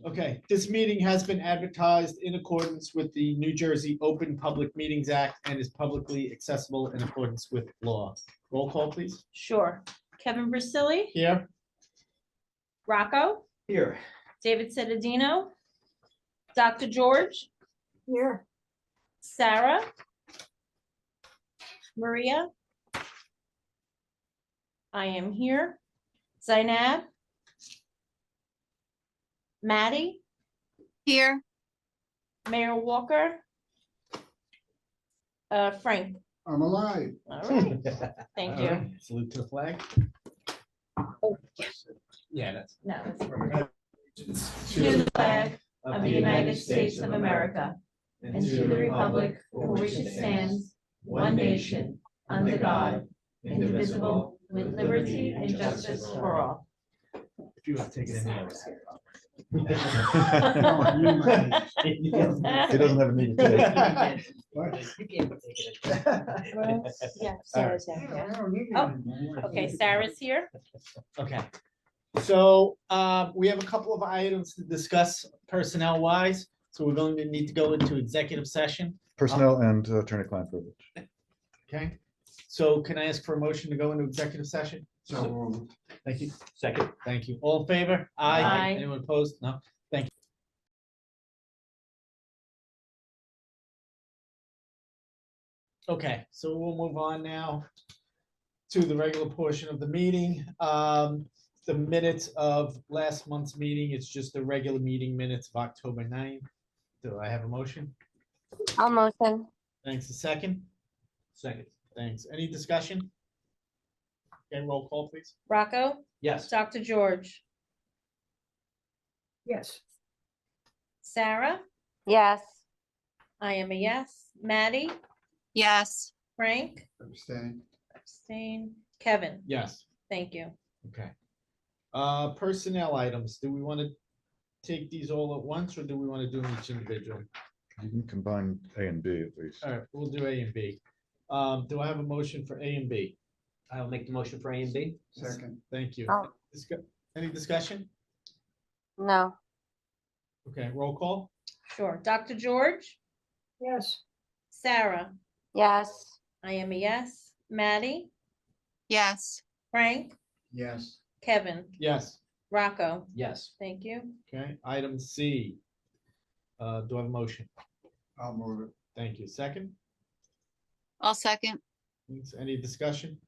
Okay, this meeting has been advertised in accordance with the New Jersey Open Public Meetings Act and is publicly accessible in accordance with law. Roll call, please. Sure. Kevin Brusili, Here. Rocco, Here. David Cittadino, Dr. George, Here. Sarah, Maria. I am here. Zainab, Maddie, Here. Mayor Walker, Frank. I'm alive. All right, thank All you. right, salute to the flag. Yeah, that's. No, To to the flag of the United States of America and to the republic for which it stands, one nation, under God, indivisible, with liberty and justice for all. If you want to take it in there. He doesn't have a meeting today. Yeah, Sarah's here. Okay, Sarah's here. Okay, so we have a couple of items to discuss personnel wise, so we're going to need to go into executive session. Personnel and attorney-client privilege. Okay, so can I ask for a motion to go into executive session? So, Thank you. Second. Thank you. All in favor? Aye. Aye. Anyone opposed? No. Thank you. Okay, so we'll move on now to the regular portion of the meeting. The minutes of last month's meeting, it's just the regular meeting minutes of October 9th. Do I have a motion? I'll motion. Thanks. A second? Second. Thanks. Any discussion? Okay, roll call, please. Rocco, Yes. Dr. George, yes. Sarah, Yes. I am a yes. Maddie, Yes. Frank, Abstain. abstain, Kevin. Yes. Thank you. Okay. Personnel items, do we want to take these all at once or do we want to do them each individually? You can combine A and B at least. All right, we'll do A and B. Do I have a motion for A and B? I'll make the motion for A and B. Second. Thank you. Oh. Any discussion? No. Okay, roll call? Sure. Dr. George, Yes. Sarah, Yes. I am a yes. Maddie, Yes. Frank, Yes. Kevin, Yes. Rocco. Yes. Thank you. Okay, item C. Do I have a motion? I'll move it. Thank you. Second? I'll second. Thanks. Any discussion?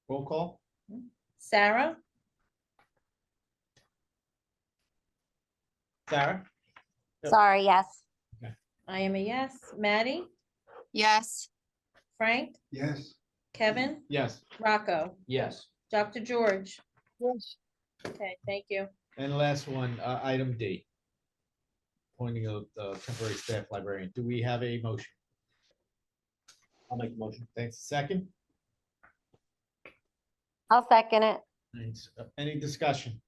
Roll call? Sarah, Sarah? Yep. Sorry, yes. I am a yes. Maddie, Yes. Frank, Yes. Kevin, Yes. Rocco, Yes. Dr. George. Yes. Okay, thank you. And the last one, item D. Appointing of the temporary staff librarian. Do we have a motion? I'll make the motion. Thanks. Second? I'll second it. Thanks. Any discussion?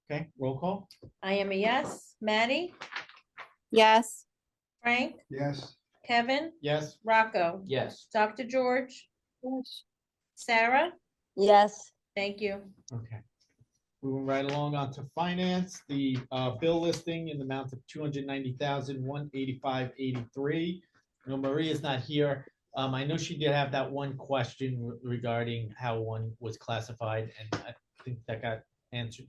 Okay, roll call? I am a yes. Maddie, Yes. Frank, Yes. Kevin, Yes. Rocco, Yes. Dr. George, Yes. Sarah. Yes. Thank you. Okay. Moving right along onto finance, the bill listing in the amount of 290,185.83. No, Maria's not here. I know she did have that one question regarding how one was classified, and I think that got answered.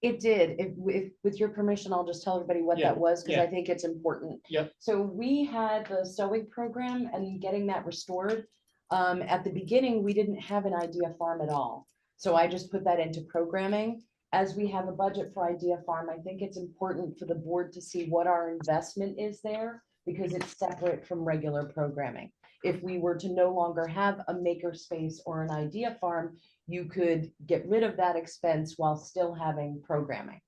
It did. If, with your permission, I'll just tell everybody what Yeah, that was, because yeah. I think it's important. Yep. So we had the sewing program and getting that restored. At the beginning, we didn't have an idea farm at all. So I just put that into programming. As we have a budget for Idea Farm, I think it's important for the board to see what our investment is there, because it's separate from regular programming. If we were to no longer have a makerspace or an Idea Farm, you could get rid of that expense while still having programming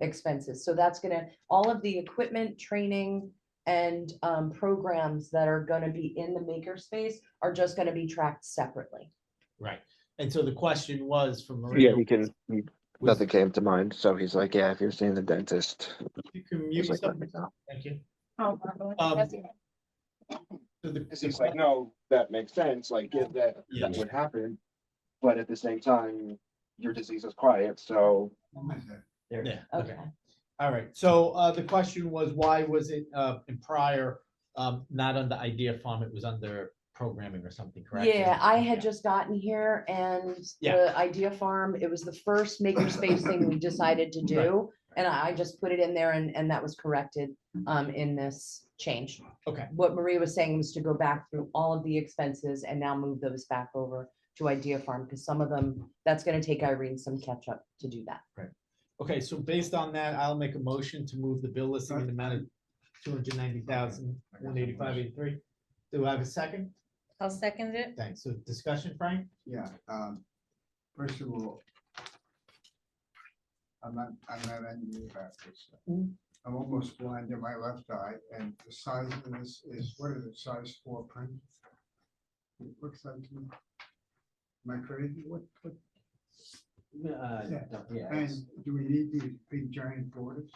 expenses. So that's gonna, all of the equipment, training, and programs that are gonna be in the makerspace are just gonna be tracked separately. Right. And so the question was from Maria. Yeah, nothing came to mind, so he's like, yeah, if you're seeing the dentist, You can mute he's like, yourself. let me know. Thank you. Oh, So the- It's like, no, that makes sense, like, yeah, that Yeah. would happen, but at the same time, your disease is quiet, so later. Yeah, Okay. okay. All right, so the question was, why was it in prior, not under Idea Farm, it was under programming or something, correct? Yeah, I had Yeah. just gotten here and Yeah. the Idea Farm, it was the first makerspace thing we decided to do. And I just put it in there and that was corrected in this change. Okay, What Maria was saying was to go back through all of the expenses and now move those back over to Idea Farm, because some of them, that's gonna take Irene some catch up to do that. okay, so based on that, I'll make a motion to move the bill listing in the amount of 290,185.83. Do I have a second? I'll second it. Thanks. So discussion, Frank? Yeah, first of all, I'm not angry about this. I'm almost blind in my left eye, and the size of this is, what is it, size 4 print? It looks like, to me. Am I crazy? What, Yeah. and do we need these big giant borders?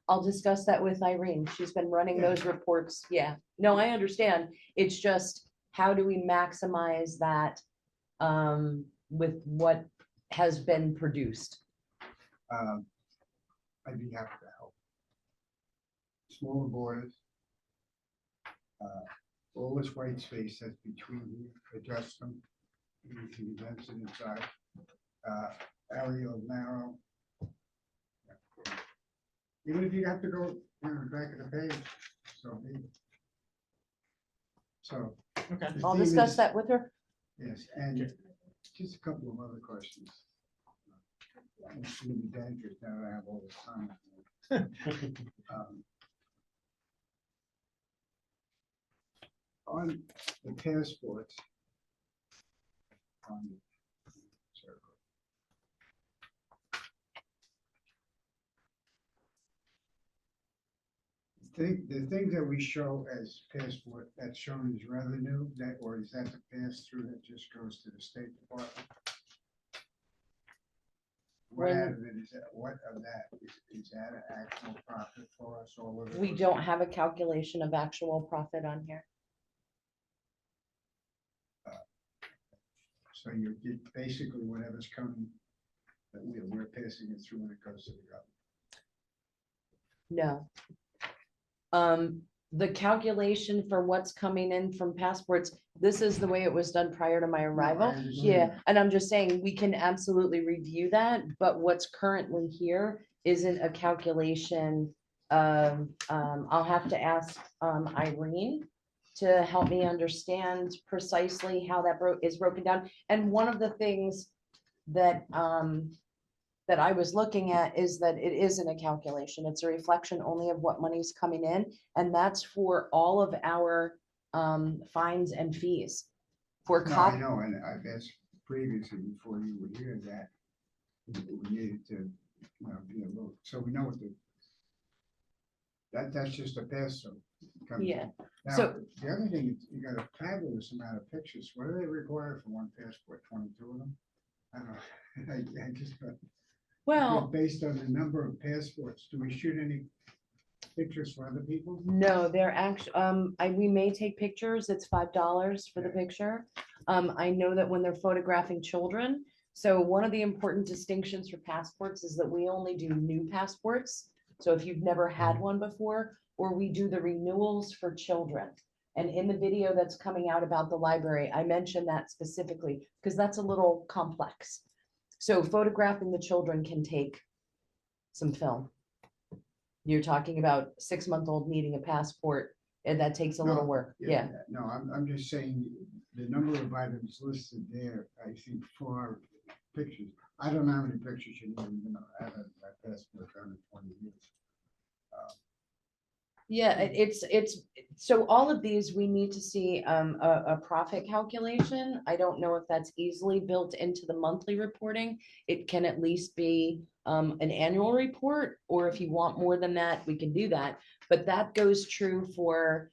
I'll discuss that with Irene. She's been running those reports. Yeah, no, I understand. It's just, how do we maximize that with what has been produced? I'd be happy to help. Smaller borders. All this white space that's between you, adjust them. You can advance it inside. Arial narrow. Even if you have to go, you know, back of the page, so be it. So. Okay. the I'll theme discuss is- that with her. Yes, and just a couple of other questions. It's gonna be dangerous now that I have all this time. On the passports. on the circle, the things that we show as passport, that's shown as revenue, that, or is that the pass-through that just goes to the State Department? What When- out of it is that, what of that, is that an actual profit for us, or whether? We don't have a calculation of actual profit on here. So you're basically whatever's coming, that we're passing it through when it goes to the government. No. The calculation for what's coming in from passports, this is the way it was done prior to my arrival. understand Yeah, that. and I'm just saying, we can absolutely review that, but what's currently here isn't a calculation. I'll have to ask Irene to help me understand precisely how that is broken down. And one of the things that that I was looking at is that it isn't a calculation. It's a reflection only of what money's coming in. And that's for all of our fines and fees. For No, I cop, know, and I've asked previously before you were here that we needed to, you know, be a little, so we know what that's just a pass through. Yeah, Now, so- the other thing, is you got a fabulous amount of pictures. What do they require for one passport? 22 of them? I don't know. I just, well, based on the number of passports, do we shoot any pictures for other people? no, they're actually, we may take pictures. It's $5 for the picture. I know that when they're photographing children, so one of the important distinctions for passports is that we only do new passports. So if you've never had one before, or we do the renewals for children. And in the video that's coming out about the library, I mentioned that specifically because that's a little complex. So photographing the children can take some film. You're talking about 6-month-old needing a passport, and that takes a little No, work. Yeah. No, I'm just saying the number of items listed there, I think for our pictures, I don't know how many pictures you need, you know, I haven't had passport done in 20 years. Yeah, it's, so all of these, we need to see a profit calculation. I don't know if that's easily built into the monthly reporting. It can at least be an annual report, or if you want more than that, we can do that. But that goes true for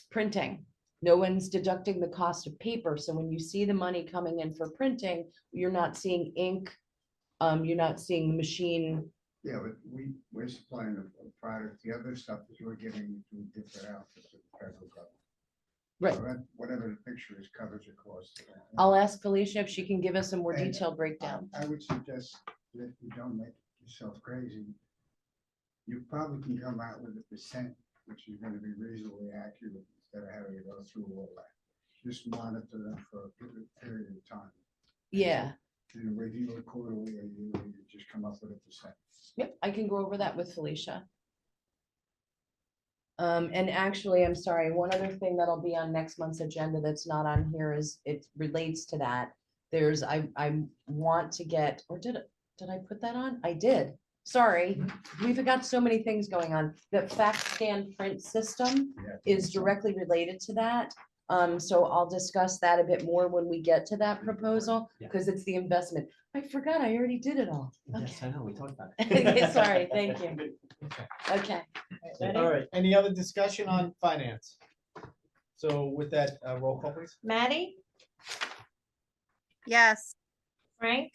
printing. No one's deducting the cost of paper. So when you see the money coming in for printing, you're not seeing ink. You're not seeing the machine. Yeah, but we're supplying a product, the other stuff that you're giving to different outfits of the federal government. Right. So that, whatever the picture is covers the cost. I'll ask Felicia if she can give us a more And detailed breakdown. I would suggest that we don't make yourself crazy, you probably can come out with a percent, which is gonna be reasonably accurate, instead of having to go through all that. Just monitor them for a period of time. Yeah, And review it quarterly, or you just come up with a percent. yep, I can go over that with Felicia. And actually, I'm sorry, one other thing that'll be on next month's agenda that's not on here is, it relates to that. There's, I want to get, or did I put that on? I did. Sorry, we've got so many things going on. The fact scan print system is directly related to that. So I'll discuss that a bit more when we get to that proposal, Yeah. because it's the investment. I forgot, I already did it all. Yes, Okay. I know, we talked about Okay, it. sorry, thank you. Okay. Ready? All right, any other discussion on finance? So with that, roll call please. Maddie, Yes. Frank,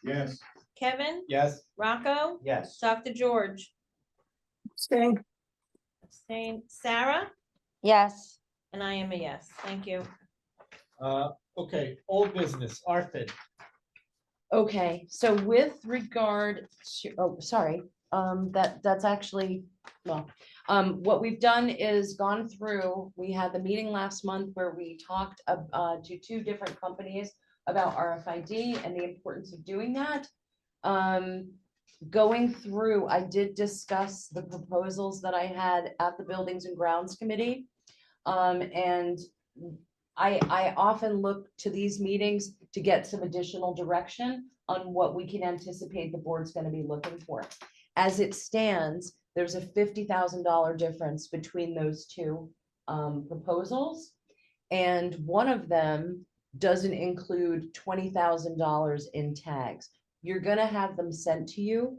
Yes. Kevin, Yes, Rocco, Yes. Dr. George. Abstain. Abstain. Sarah, Yes. and I am a yes. Thank you. okay, old business, ARFID. Okay, so with regard to, oh, sorry, that's actually, well, what we've done is gone through, we had the meeting last month where we talked to two different companies about RFID and the importance of doing that. Going through, I did discuss the proposals that I had at the Buildings and Grounds Committee. And I often look to these meetings to get some additional direction on what we can anticipate the board's gonna be looking for. As it stands, there's a $50,000 difference between those two proposals. And one of them doesn't include $20,000 in tags. You're gonna have them sent to you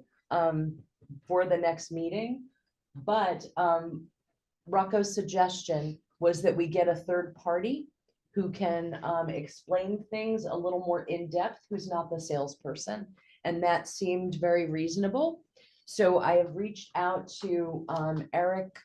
for the next meeting. But Rocco's suggestion was that we get a third party who can explain things a little more in depth, who's not the salesperson. And that seemed very reasonable. So I have reached out to Eric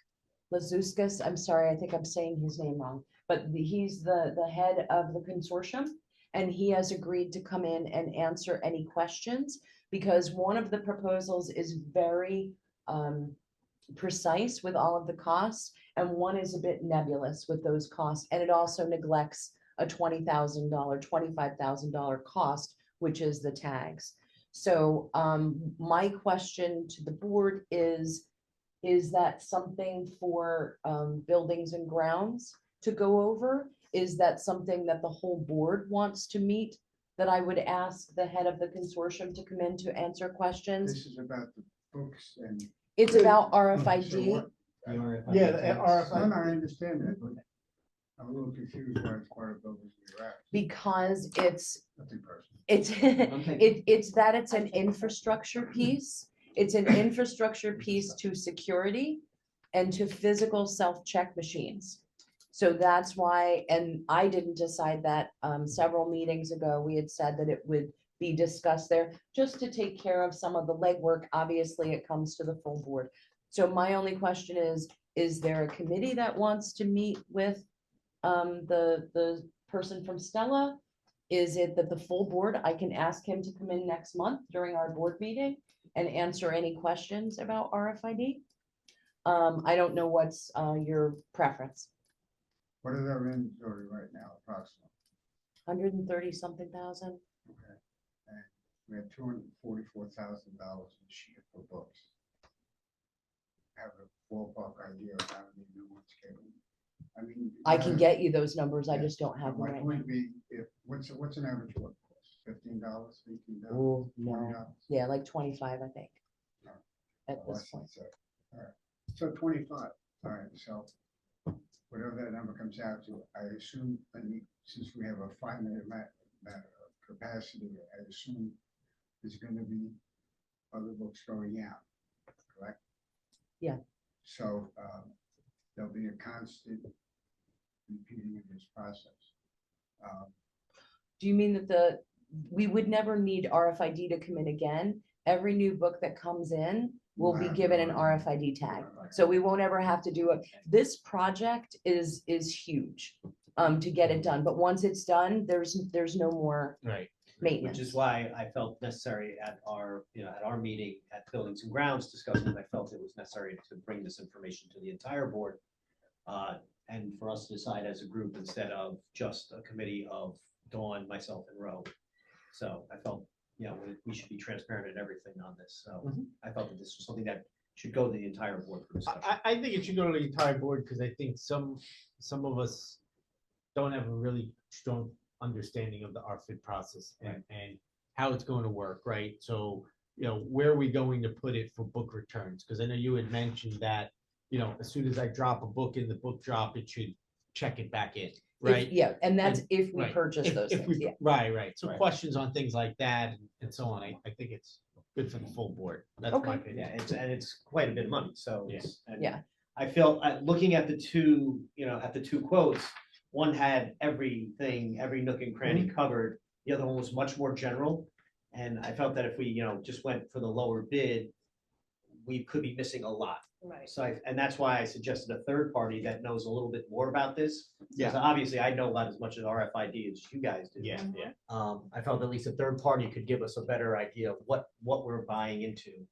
Lazuskis. I'm sorry, I think I'm saying his name wrong, but he's the head of the consortium. And he has agreed to come in and answer any questions, because one of the proposals is very precise with all of the costs, and one is a bit nebulous with those costs, and it also neglects a $20,000, $25,000 cost, which is the tags. So my question to the board is that something for Buildings and Grounds to go over? Is that something that the whole board wants to meet, that I would ask the head of the consortium to come in to answer questions? This is about the books and. It's about So RFID. what- Yeah, the No, RFID. no, I understand that, but I'm a little confused why it's part of buildings and grounds. Because it's Nothing personal. it's that it's an infrastructure piece. It's an infrastructure piece to security and to physical self-check machines. So that's why, and I didn't decide that several meetings ago, we had said that it would be discussed there, just to take care of some of the legwork. Obviously, it comes to the full board. So my only question is there a committee that wants to meet with the person from Stella? Is it that the full board, I can ask him to come in next month during our board meeting and answer any questions about RFID? I don't know what's your preference. What is our inventory right now approximately? 130 something thousand. Okay. And we have $244,000 this year for books. Have a ballpark idea of how many new ones came in. I mean. I can get you those numbers. I just don't have them My right now. point be, if, what's an average book cost? $15, $18? Ooh, no. $20? Yeah, like 25, I think. No. At Oh, I this see. point. So, all right. So 25, all right, so whatever that number comes out to, I assume, since we have a finite amount of capacity, I assume there's gonna be other books going out, correct? Yeah. So there'll be a constant repeating of this process. Do you mean that we would never need RFID to come in again? Every new book that comes in will be Wow. given an RFID tag. So we won't ever have to do it. This project is huge to get it done, but once it's done, there's no more. Right. Which maintenance. is why I felt necessary at our, at our meeting at Buildings and Grounds discussion, I felt it was necessary to bring this information to the entire board. And for us to decide as a group instead of just a committee of Dawn, myself and Ro. So I felt, we should be transparent in everything on this. So Mhm. I felt that this was something that should go to the entire board for discussion. I think it should go to the entire board because I think some of us don't have a really strong understanding of the RFID process and how it's going to work, right? So, where are we going to put it for book returns? Because I know you had mentioned that, as soon as I drop a book in the book drop, it should check it back in, right? Yeah, and that's if we Right. purchase those If things, we, yeah. right. So Right. questions on things like that and so on, I think it's good for the full board. That's my Okay. opinion. Yeah, it's quite a bit of money, so. and Yeah. I feel, looking at the two, at the two quotes, one had everything, every nook and cranny covered. The other one was much more general. And I felt that if we, just went for the lower bid, we could be missing a lot. Right. So and that's why I suggested a third party that knows a little bit more about this. Yeah. Because obviously I know about as much as RFID as you guys do. Yeah. I felt at least a third party could give us a better idea of what we're buying into,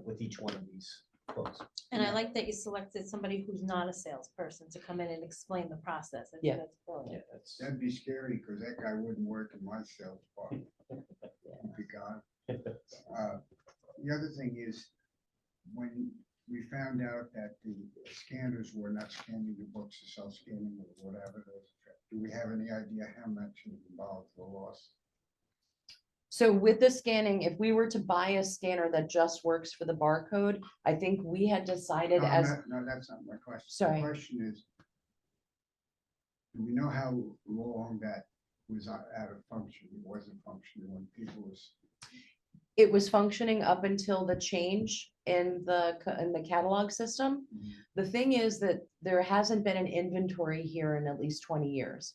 with each one of these quotes. And I like that you selected somebody who's not a salesperson to come in and explain the process. I think Yeah. that's brilliant. That's. That'd be scary, because that guy wouldn't work in my sales department. He'd be gone. The other thing is, when we found out that the scanners were not scanning the books, the self-scanning or whatever, do we have any idea how much is involved for loss? So with the scanning, if we were to buy a scanner that just works for the barcode, I think we had decided No, as, no, that's not my question. Sorry. The question is, do we know how long that was out of function? It wasn't functioning when people was, it was functioning up until the change in the catalog system. The thing is that there hasn't been an inventory here in at least 20 years.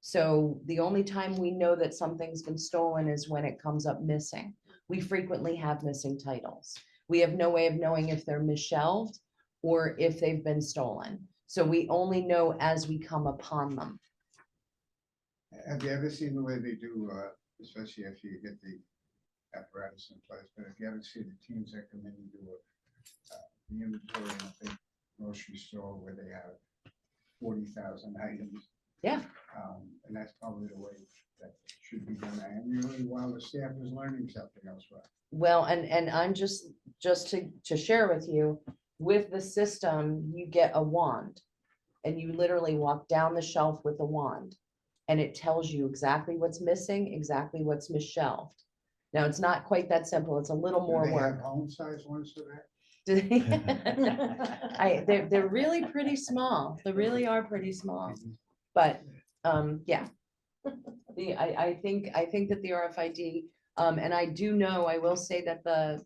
So the only time we know that something's been stolen is when it comes up missing. We frequently have missing titles. We have no way of knowing if they're misshelved or if they've been stolen. So we only know as we come upon them. have you ever seen the way they do, especially after you get the apparatus in place, but if you ever see the teams that come in and do the inventory in a big grocery store where they have 40,000 items. Yeah. And that's probably the way that should be done annually while the staff is learning something else. Right? Well, and I'm just to share with you, with the system, you get a wand and you literally walk down the shelf with a wand and it tells you exactly what's missing, exactly what's misshelved. Now, it's not quite that simple. It's a little Do more they work. have home-size ones for that? They're really pretty small. They really are pretty small. But yeah, I think that the RFID, and I do know, I will say that the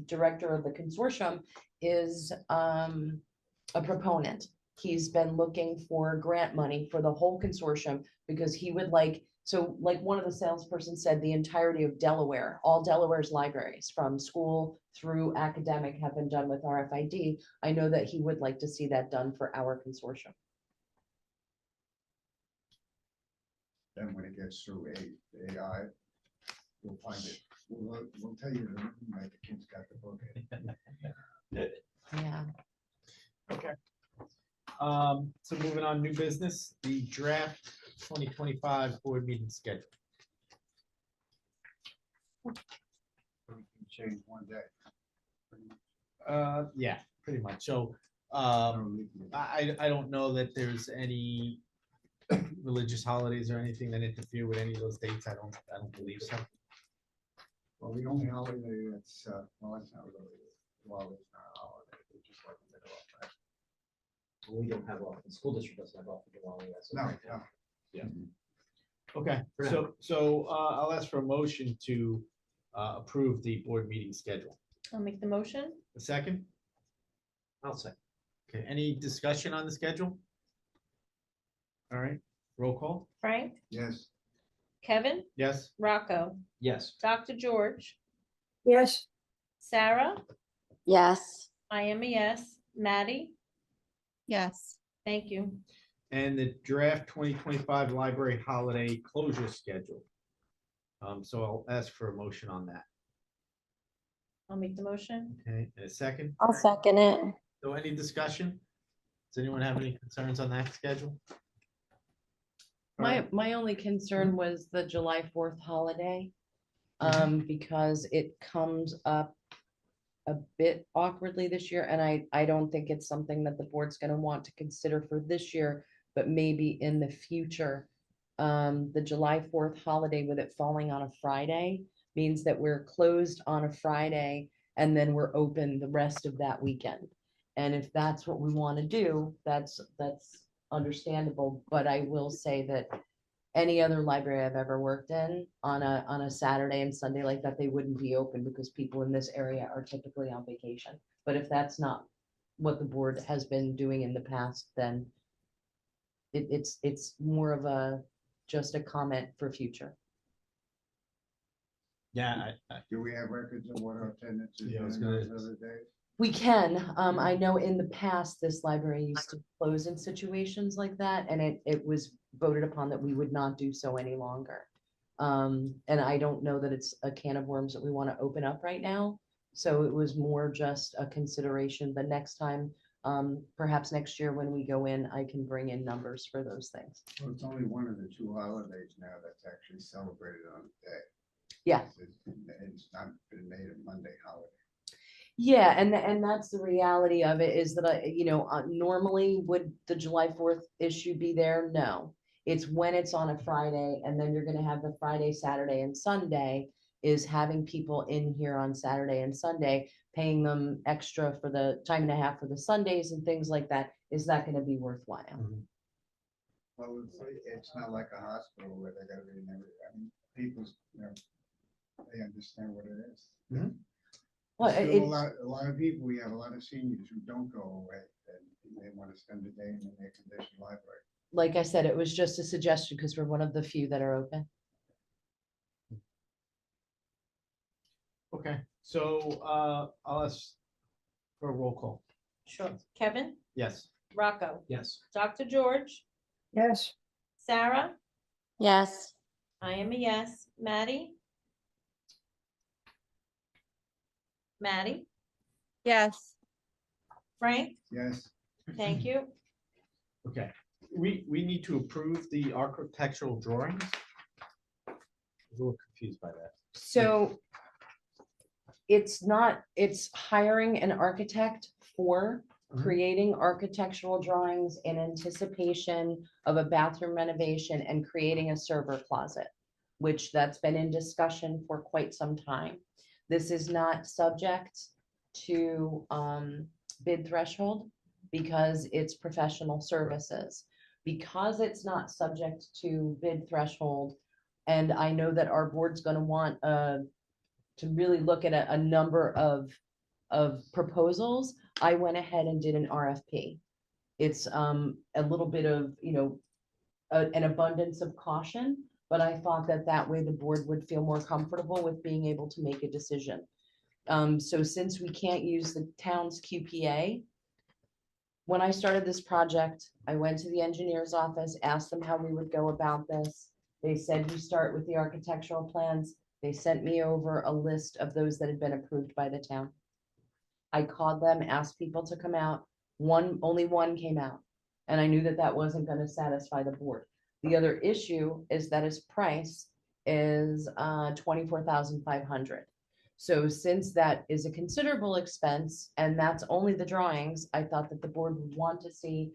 director of the consortium is a proponent. He's been looking for grant money for the whole consortium because he would like, so like one of the salesperson said, the entirety of Delaware, all Delaware's libraries from school through academic have been done with RFID. I know that he would like to see that done for our consortium. Then when it gets through AI, we'll find it. We'll tell you like the kids got the book. Yeah. Okay. So moving on, new business, the draft 2025 board meeting schedule. We can change one day. Yeah, pretty much. So, No legal- I don't know that there's any religious holidays or anything that interfere with any of those dates. I don't believe so. Well, the only holiday that's, well, it's not really, well, it's not a holiday, it's just like the middle of that. We don't have off, the school district doesn't have off for Diwali. That's No, right no. now. Okay, For so I'll ask for a motion to approve the board meeting schedule. I'll make the motion. A second? I'll say. Okay, any discussion on the schedule? All right, roll call. Frank, Yes, Kevin, Yes? Rocco, Yes. Dr. George, Yes. Sarah, Yes. I am a yes. Maddie, Yes. thank you. And the draft 2025 library holiday closure schedule. So I'll ask for a motion on that. I'll make the motion. Okay, and a second. I'll second it. So any discussion? Does anyone have any concerns on that schedule? All right. My only concern was the July 4th holiday. Because it comes up a bit awkwardly this year, and I don't think it's something that the board's gonna want to consider for this year, but maybe in the future. The July 4th holiday with it falling on a Friday means that we're closed on a Friday and then we're open the rest of that weekend. And if that's what we want to do, that's understandable, but I will say that any other library I've ever worked in on a Saturday and Sunday like that, they wouldn't be open because people in this area are typically on vacation. But if that's not what the board has been doing in the past, then it's more of just a comment for future. Yeah, Do we have records of what our attendance is Yeah, I was doing gonna- those other days? We can. I know in the past, this library used to close in situations like that, and it was voted upon that we would not do so any longer. And I don't know that it's a can of worms that we want to open up right now. So it was more just a consideration. The next time, perhaps next year when we go in, I can bring in numbers for those things. Well, it's only one of the two holidays now that's actually celebrated on a day. Yeah. It's not been made a Monday holiday. Yeah, and that's the reality of it is that normally would the July 4th issue be there? No. It's when it's on a Friday and then you're gonna have the Friday, Saturday and Sunday is having people in here on Saturday and Sunday, paying them extra for the time and a half for the Sundays and things like that. Is that gonna be worthwhile? Well, it's not like a hospital where they gotta be in every, I mean, people's, they understand what it is. Well, Still it's, a lot of people, we have a lot of seniors who don't go away and they want to spend the day in an air-conditioned library. like I said, it was just a suggestion because we're one of the few that are open. okay, so I'll ask for a roll call. Sure. Kevin, Yes. Rocco, Yes. Dr. George, Yes. Sarah, Yes. I am a yes. Maddie? Maddie, Yes. Frank, Yes, thank you. Okay, we need to approve the architectural drawings. I was a little confused by that. So it's hiring an architect for Mhm. creating architectural drawings in anticipation of a bathroom renovation and creating a server closet, which that's been in discussion for quite some time. This is not subject to bid threshold because it's professional services. Because it's not subject to bid threshold, and I know that our board's gonna want to really look at a number of proposals, I went ahead and did an RFP. It's a little bit of, an abundance of caution, but I thought that that way the board would feel more comfortable with being able to make a decision. So since we can't use the town's QPA, when I started this project, I went to the engineer's office, asked them how we would go about this. They said you start with the architectural plans. They sent me over a list of those that had been approved by the town. I called them, asked people to come out. Only one came out. And I knew that that wasn't going to satisfy the board. The other issue is that his price is $24,500. So since that is a considerable expense and that's only the drawings, I thought that the board would want to see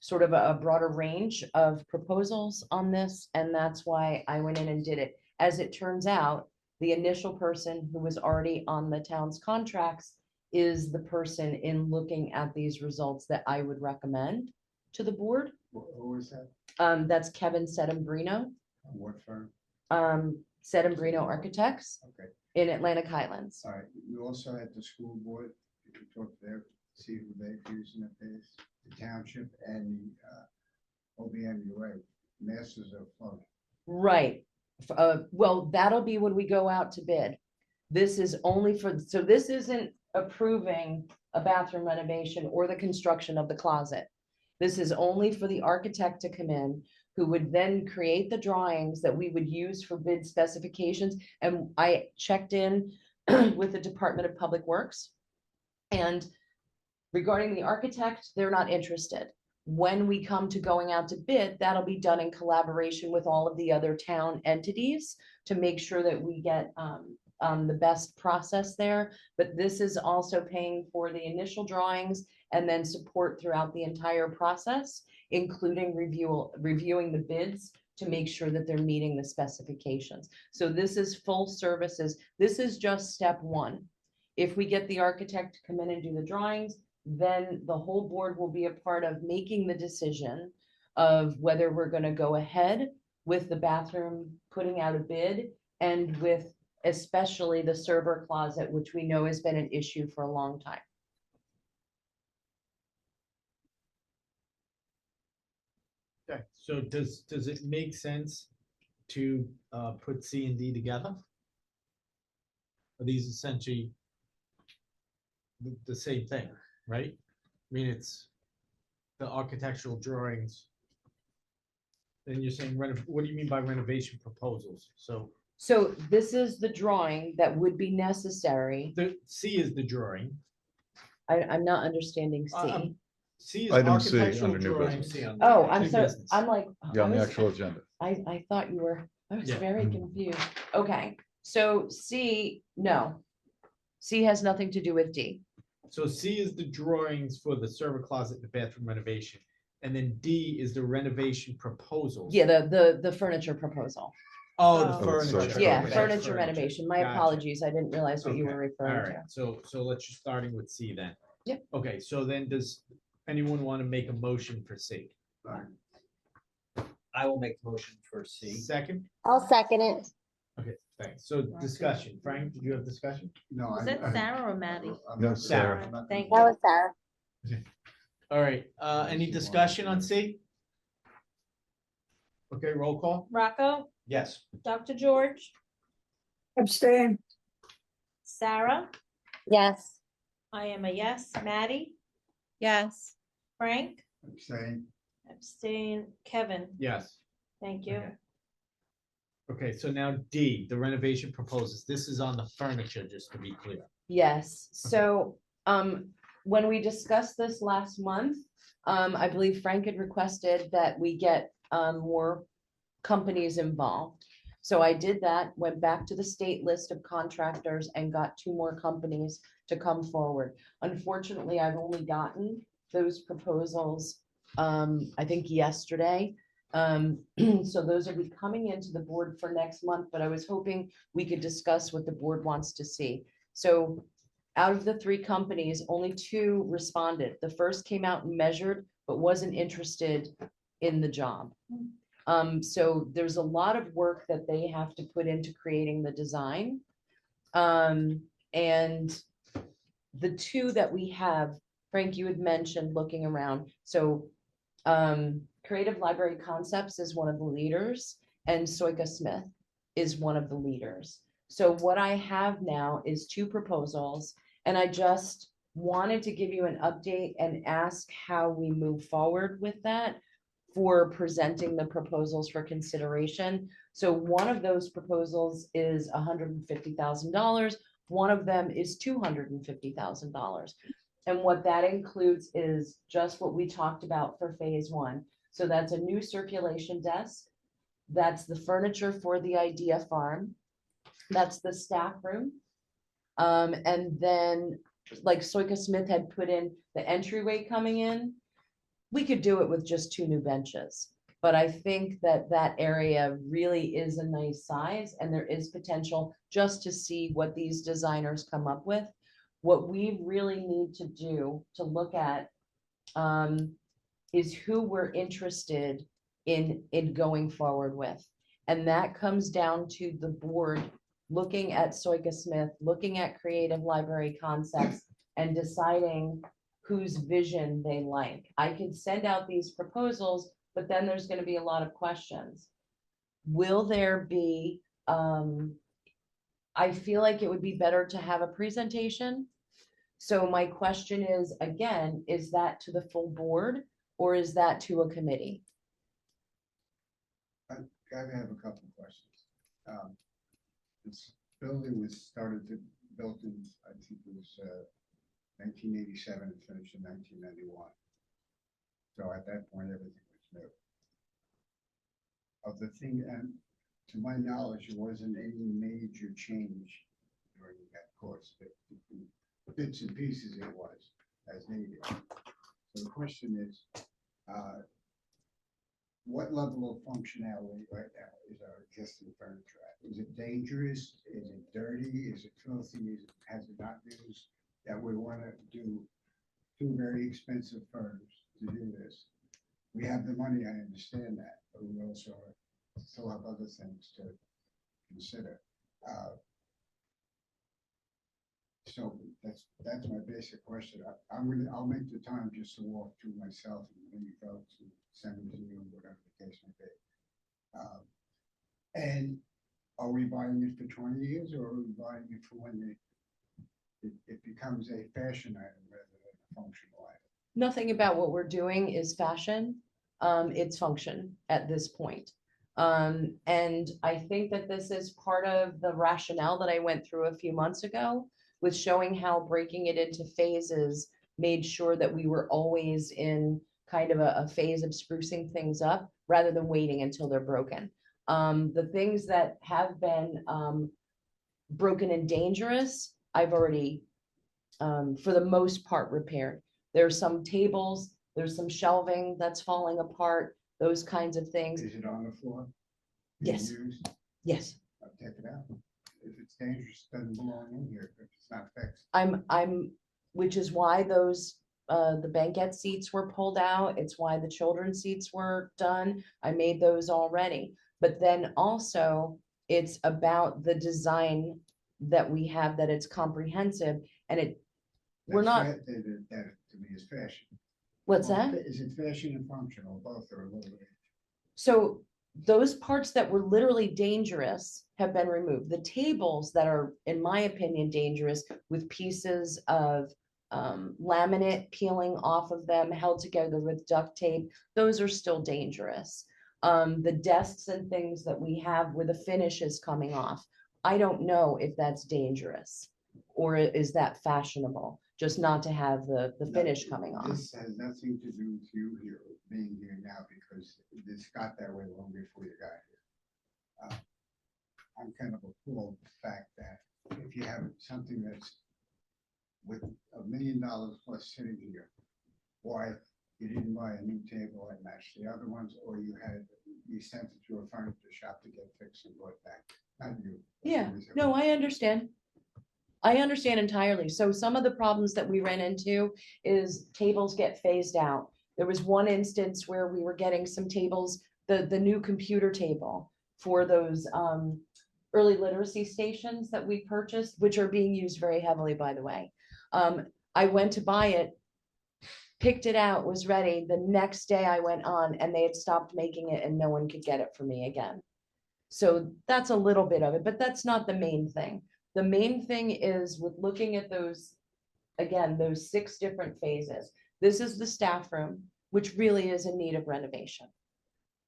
sort of a broader range of proposals on this. And that's why I went in and did it. As it turns out, the initial person who was already on the town's contracts is the person in looking at these results that I would recommend to the board. who is that? That's Kevin Sedembrino, What firm? Sedembrino Architects Okay, in Atlantic Highlands. all right. You also had the school board, you can talk there, see who they've used in the past, the township and the OBMUA, Masters of Flow. Right. Well, that'll be when we go out to bid. This is only so this isn't approving a bathroom renovation or the construction of the closet. This is only for the architect to come in who would then create the drawings that we would use for bid specifications. And I checked in with the Department of Public Works. And regarding the architect, they're not interested. When we come to going out to bid, that'll be done in collaboration with all of the other town entities to make sure that we get the best process there. But this is also paying for the initial drawings and then support throughout the entire process, including reviewing the bids to make sure that they're meeting the specifications. So this is full services. This is just step one. If we get the architect to come in and do the drawings, then the whole board will be a part of making the decision of whether we're going to go ahead with the bathroom, putting out a bid, and with especially the server closet, which we know has been an issue for a long time. Okay, so does it make sense to put C and D together? Are these essentially the same thing, right? I mean, it's the architectural drawings. Then you're saying what do you mean by renovation proposals? So So this is the drawing that would be necessary. the C is the drawing. I'm not understanding C. C is Item C architectural under new drawings. business. Oh, I'm New sorry. business. I'm like, Yeah, I on the was, actual agenda. I thought you were, I was Yeah. very confused. Okay, so C, no. C has nothing to do with D. So C is the drawings for the server closet, and the bathroom renovation. And then D is the renovation proposals. Yeah, the furniture proposal. Oh, the Oh, furniture. sorry. Yeah, That's furniture renovation. My Gotcha. apologies. I didn't realize what you were Okay, All referring right, to. so let's just starting with C then. Yep. Okay, so then does anyone want to make a motion for C? I will make the motion for C. Second? I'll second it. Okay, thanks. So discussion. Frank, did you have discussion? No. Was that Sarah or Maddie? No, Sarah. Thank That was Sarah. All right, any discussion on C? Okay, roll call. Rocco, Yes. Dr. George, Abstain. Sarah, Yes. I am a yes. Maddie, Yes. Frank, Abstain. abstain. Kevin, Yes. thank you. Okay. Okay, so now D, the renovation proposals. This is on the furniture, just to be clear. Yes, so, when we discussed this last month, I believe Frank had requested that we get, more companies involved. So I did that, went back to the state list of contractors and got 2 more companies to come forward. Unfortunately, I've only gotten those proposals, I think yesterday. So those will be coming into the board for next month, but I was hoping we could discuss what the board wants to see. So out of the 3 companies, only 2 responded. The first came out and measured, but wasn't interested in the job. So there's a lot of work that they have to put into creating the design. And the 2 that we have, Frank, you had mentioned looking around. So Creative Library Concepts is one of the leaders, and Soika Smith is one of the leaders. So what I have now is 2 proposals, and I just wanted to give you an update and ask how we move forward with that for presenting the proposals for consideration. So one of those proposals is $150,000. One of them is $250,000. And what that includes is just what we talked about for phase 1. So that's a new circulation desk. That's the furniture for the Idea Farm. That's the staff room. And then like Soika Smith had put in the entryway coming in, we could do it with just 2 new benches. But I think that that area really is a nice size and there is potential just to see what these designers come up with. What we really need to do to look at is who we're interested in going forward with. And that comes down to the board looking at Soika Smith, looking at Creative Library Concepts and deciding whose vision they like. I can send out these proposals, but then there's going to be a lot of questions. Will there be, I feel like it would be better to have a presentation. So my question is, again, is that to the full board or is that to a committee? gotta have a couple of questions. This building was built in, I think it was 1987 and finished in 1991. So at that point, everything was new. Of the thing, and to my knowledge, there wasn't any major change during that course. Bits and pieces it was as needed. So the question is, what level of functionality right now is our existing furniture at? Is it dangerous? Is it dirty? Is it filthy? Has it not used? That we want to do two very expensive firms to do this. We have the money, I understand that, but we also still have other things to consider. So that's my basic question. I'll make the time just to walk through myself and maybe go to send it to you, whatever the case may be. And are we buying it for 20 years or are we buying it for when it becomes a fashion item rather than a functional item? Nothing about what we're doing is fashion. It's function at this point. And I think that this is part of the rationale that I went through a few months ago with showing how breaking it into phases made sure that we were always in kind of a phase of sprucing things up rather than waiting until they're broken. The things that have been broken and dangerous, I've already, for the most part, repaired. There's some tables, there's some shelving that's falling apart, those kinds of things. Is it on the floor? Being Yes. used? Yes, I'll take it out. If it's dangerous, it doesn't belong in here if it's not fixed. which is why those, the banquette seats were pulled out. It's why the children's seats were done. I made those already. But then also it's about the design that we have, that it's comprehensive and we're not, That to me is fashion. what's that? Is it fashion and functional? Both are a little bit. So those parts that were literally dangerous have been removed. The tables that are, in my opinion, dangerous with pieces of laminate peeling off of them, held together with duct tape, those are still dangerous. The desks and things that we have where the finish is coming off, I don't know if that's dangerous or is that fashionable, just not to have the finish coming off. This has nothing to do with you here, being here now, because this got that way long before you got here. I'm kind of appalled with the fact that if you have something that's with $1 million plus sitting here, why you didn't buy a new table that matched the other ones, or you sent it to a furniture shop to get fixed and brought back. Not you. Yeah, no, I understand. I understand entirely. So some of the problems that we ran into is tables get phased out. There was one instance where we were getting some tables, the new computer table for those early literacy stations that we purchased, which are being used very heavily, by the way. I went to buy it, picked it out, was ready. The next day I went on and they had stopped making it and no one could get it for me again. So that's a little bit of it, but that's not the main thing. The main thing is with looking at those, again, those 6 different phases. This is the staff room, which really is in need of renovation.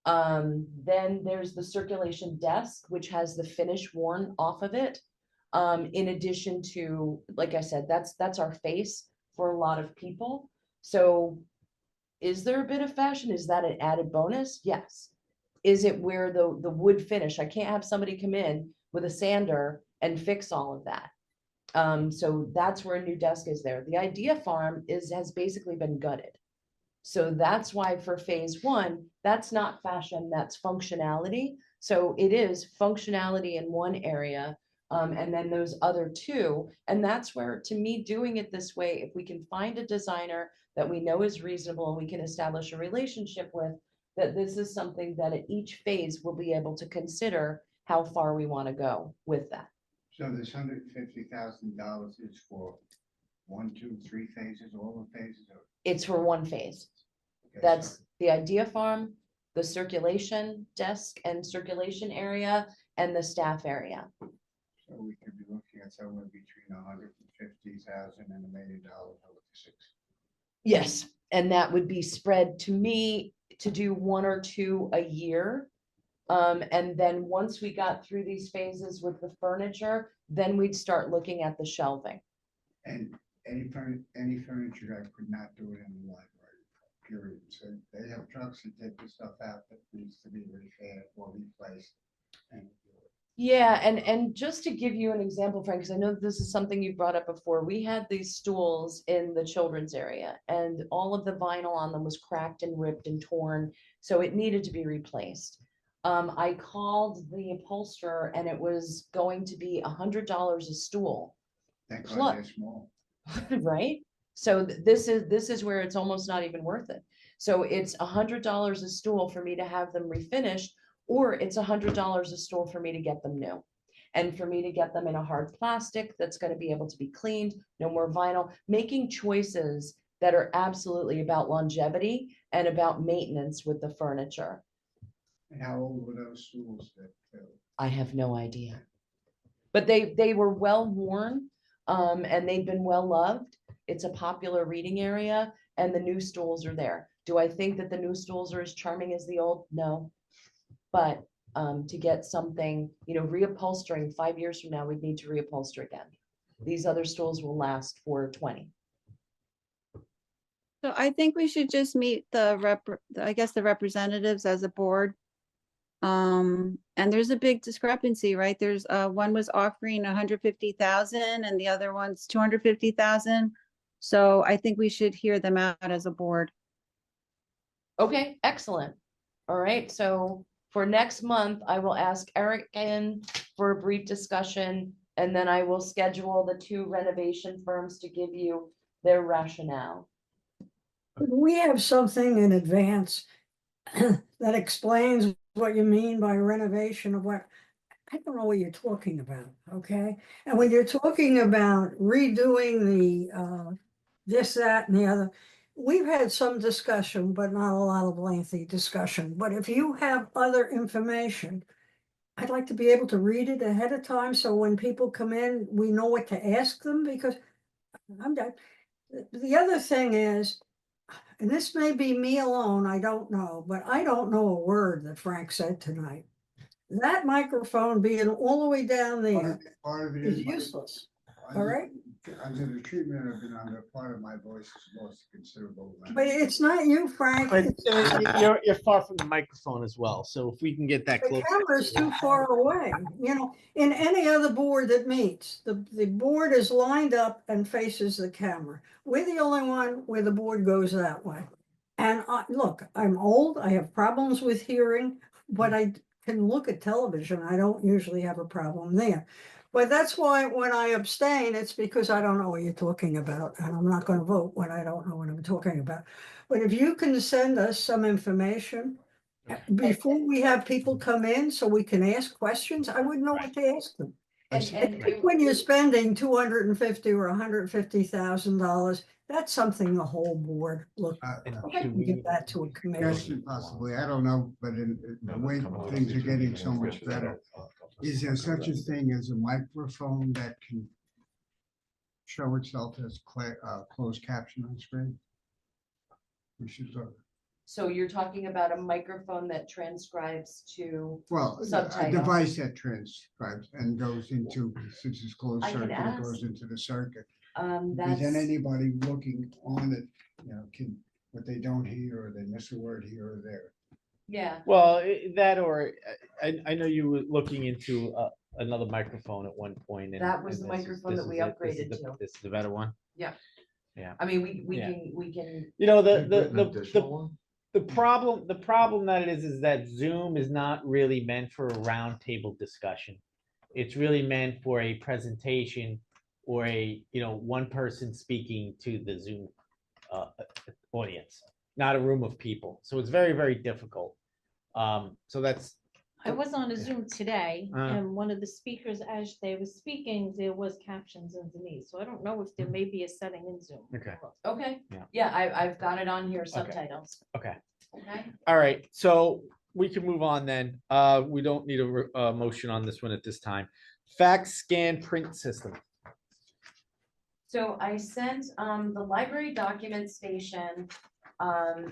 Then there's the circulation desk, which has the finish worn off of it. In addition to, like I said, that's our face for a lot of people. So is there a bit of fashion? Is that an added bonus? Yes. Is it where the wood finish? I can't have somebody come in with a sander and fix all of that. So that's where a new desk is there. The Idea Farm has basically been gutted. So that's why for phase 1, that's not fashion, that's functionality. So it is functionality in one area, and then those other 2. And that's where, to me, doing it this way, if we can find a designer that we know is reasonable and we can establish a relationship with, that this is something that at each phase we'll be able to consider how far we want to go with that. So this $150,000 is for 1, 2, 3 phases, all the phases? It's for one phase. Okay, That's so the Idea Farm, the circulation desk and circulation area, and the staff area. So we could be looking at somewhere between $150,000 and $1 million over the 6. Yes, and that would be spread to me to do 1 or 2 a year. And then once we got through these phases with the furniture, then we'd start looking at the shelving. And any furniture, I could not do it in the library, period. So they have trucks that take the stuff out that needs to be repaired or replaced. And Yeah, and just to give you an example, Frank, because I know this is something you brought up before, we had these stools in the children's area and all of the vinyl on them was cracked and ripped and torn, so it needed to be replaced. I called the upholsterer and it was going to be $100 a stool, thank Look. God they're small. right? So this is where it's almost not even worth it. So it's $100 a stool for me to have them refinished, or it's $100 a stool for me to get them new. And for me to get them in a hard plastic that's going to be able to be cleaned, no more vinyl, making choices that are absolutely about longevity and about maintenance with the furniture. And how old were those stools that? I have no idea. But they were well worn, and they've been well loved. It's a popular reading area and the new stools are there. Do I think that the new stools are as charming as the old? No. But to get something, reupholstering 5 years from now, we'd need to reupholster again. These other stools will last for 20. So I think we should just meet I guess the representatives as a board. And there's a big discrepancy, right? There's one was offering 150,000 and the other one's 250,000. So I think we should hear them out as a board. Okay, excellent. All right, so for next month, I will ask Eric in for a brief discussion, and then I will schedule the 2 renovation firms to give you their rationale. We have something in advance that explains what you mean by renovation of what, I don't know what you're talking about, okay? And when you're talking about redoing the this, that, and the other, we've had some discussion, but not a lot of lengthy discussion. But if you have other information, I'd like to be able to read it ahead of time, so when people come in, we know what to ask them, because I'm done. The other thing is, and this may be me alone, I don't know, but I don't know a word that Frank said tonight. That microphone being all the way down there Part of it is is useless. under- all right. Under the treatment I've been under, part of my voice has lost considerable. amount. But it's not you, Frank. But It's- you're far from the microphone as well, so if we can get that The close. camera's too far away. In any other board that meets, the board is lined up and faces the camera. We're the only one where the board goes that way. And look, I'm old, I have problems with hearing, but I can look at television. I don't usually have a problem there. But that's why when I abstain, it's because I don't know what you're talking about, and I'm not gonna vote when I don't know what I'm talking about. But if you can send us some information before we have people come in, so we can ask questions, I wouldn't know what to ask them. And When you're spending $250,000 or $150,000, that's something the whole board look. Okay. We give that to a committee. Question possibly, I don't know, but in the way things are getting so much better, is there such a thing as a microphone that can show itself as closed caption on screen? We should look. so you're talking about a microphone that transcribes to, Well, a Subtitle. device that transcribes and goes into, since it's closed I can circuit, it ask. goes into the circuit. that's, Then anybody looking on it, can, what they don't hear, or they miss a word here or there. yeah. Well, that or I know you were looking into another microphone at one point. And That was and the this is- microphone this that is we it. This is upgraded the- to. This is the better one. I mean, we Yeah. can, You know, You've written an additional one? the problem that it is that Zoom is not really meant for a roundtable discussion. It's really meant for a presentation or one person speaking to the Zoom audience, not a room of people. So it's very, very difficult. So that's, I was on a Zoom today, Uh. and one of the speakers, as they were speaking, there was captions underneath, so I don't know if there may be a setting in Zoom. Okay. okay. Yeah. Yeah, I've got it on here, subtitles. okay. Okay. All right, so we can move on then. We don't need a motion on this one at this time. Fax scan print system. So I sent, the library document station,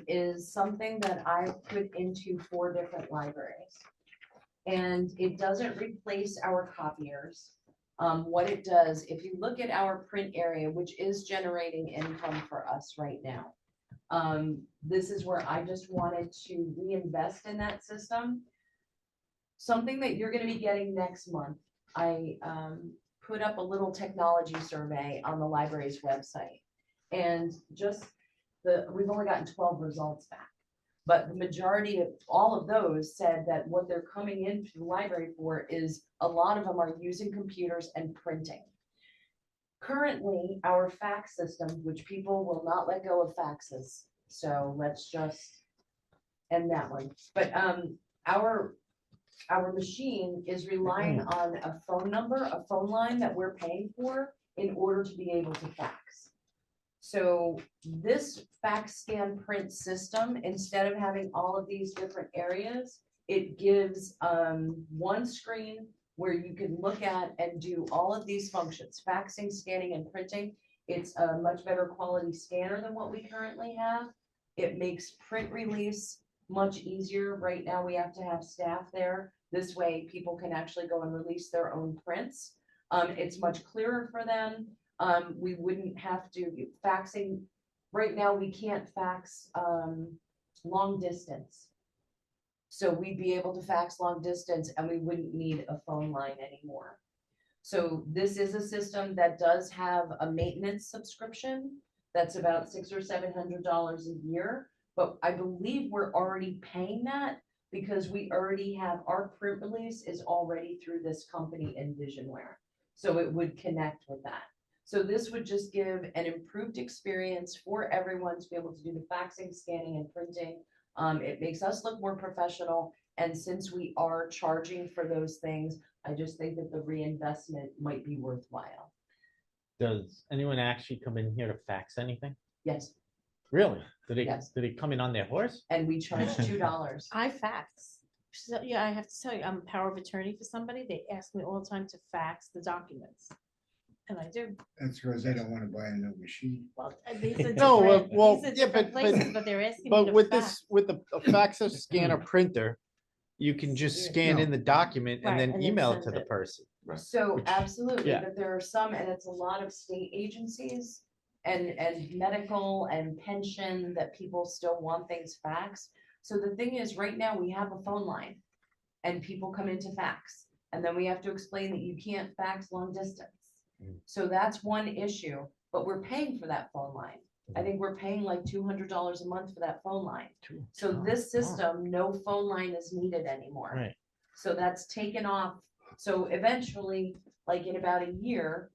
is something that I put into 4 different libraries. And it doesn't replace our copiers. What it does, if you look at our print area, which is generating income for us right now. This is where I just wanted to reinvest in that system. Something that you're gonna be getting next month, I put up a little technology survey on the library's website. And just we've only gotten 12 results back. But the majority of all of those said that what they're coming into the library for is a lot of them are using computers and printing. Currently, our fax system, which people will not let go of faxes. So let's just end that one. But our machine is relying on a phone number, a phone line that we're paying for in order to be able to fax. So this fax scan print system, instead of having all of these different areas, it gives one screen where you can look at and do all of these functions, faxing, scanning, and printing. It's a much better quality scanner than what we currently have. It makes print release much easier. Right now, we have to have staff there. This way, people can actually go and release their own prints. It's much clearer for them. We wouldn't have to faxing. Right now, we can't fax long distance. So we'd be able to fax long distance and we wouldn't need a phone line anymore. So this is a system that does have a maintenance subscription. That's about $600 or $700 a year. But I believe we're already paying that because we already have our print release is already through this company Envisionware. So it would connect with that. So this would just give an improved experience for everyone to be able to do the faxing, scanning, and printing. It makes us look more professional. And since we are charging for those things, I just think that the reinvestment might be worthwhile. Does anyone actually come in here to fax anything? Yes, Really? Yes. Did they come in on their horse? and we charge $2. I fax. So, yeah, I have to tell you, I'm a power of attorney for somebody. They ask me all the time to fax the documents. And I do. That's because they don't want to buy a new machine. Well, these are No, different, well, these are yeah, different but- places, but they're asking me But to with fax. this, with a fax scanner printer, you can just scan in the document Right, and then and then email it to send the it. person. So Which- absolutely, yeah. but there are some, and it's a lot of state agencies and medical and pension that people still want things faxed. So the thing is, right now, we have a phone line and people come into fax. And then we have to explain that you can't fax long distance. So that's one issue, but we're paying for that phone line. I think we're paying like $200 a month for that phone line. So this system, no phone line is needed anymore. Right. So that's taken off. So eventually, like in about a year,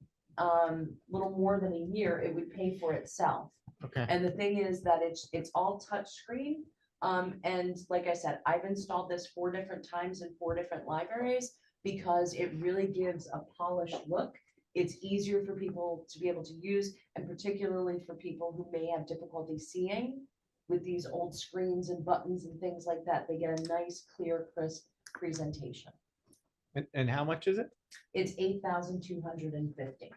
little more than a year, it would pay for itself. Okay. And the thing is that it's all touch screen. And like I said, I've installed this 4 different times in 4 different libraries because it really gives a polished look. It's easier for people to be able to use, and particularly for people who may have difficulty seeing with these old screens and buttons and things like that. They get a nice, clear, crisp presentation. And how much is it? It's 8,250.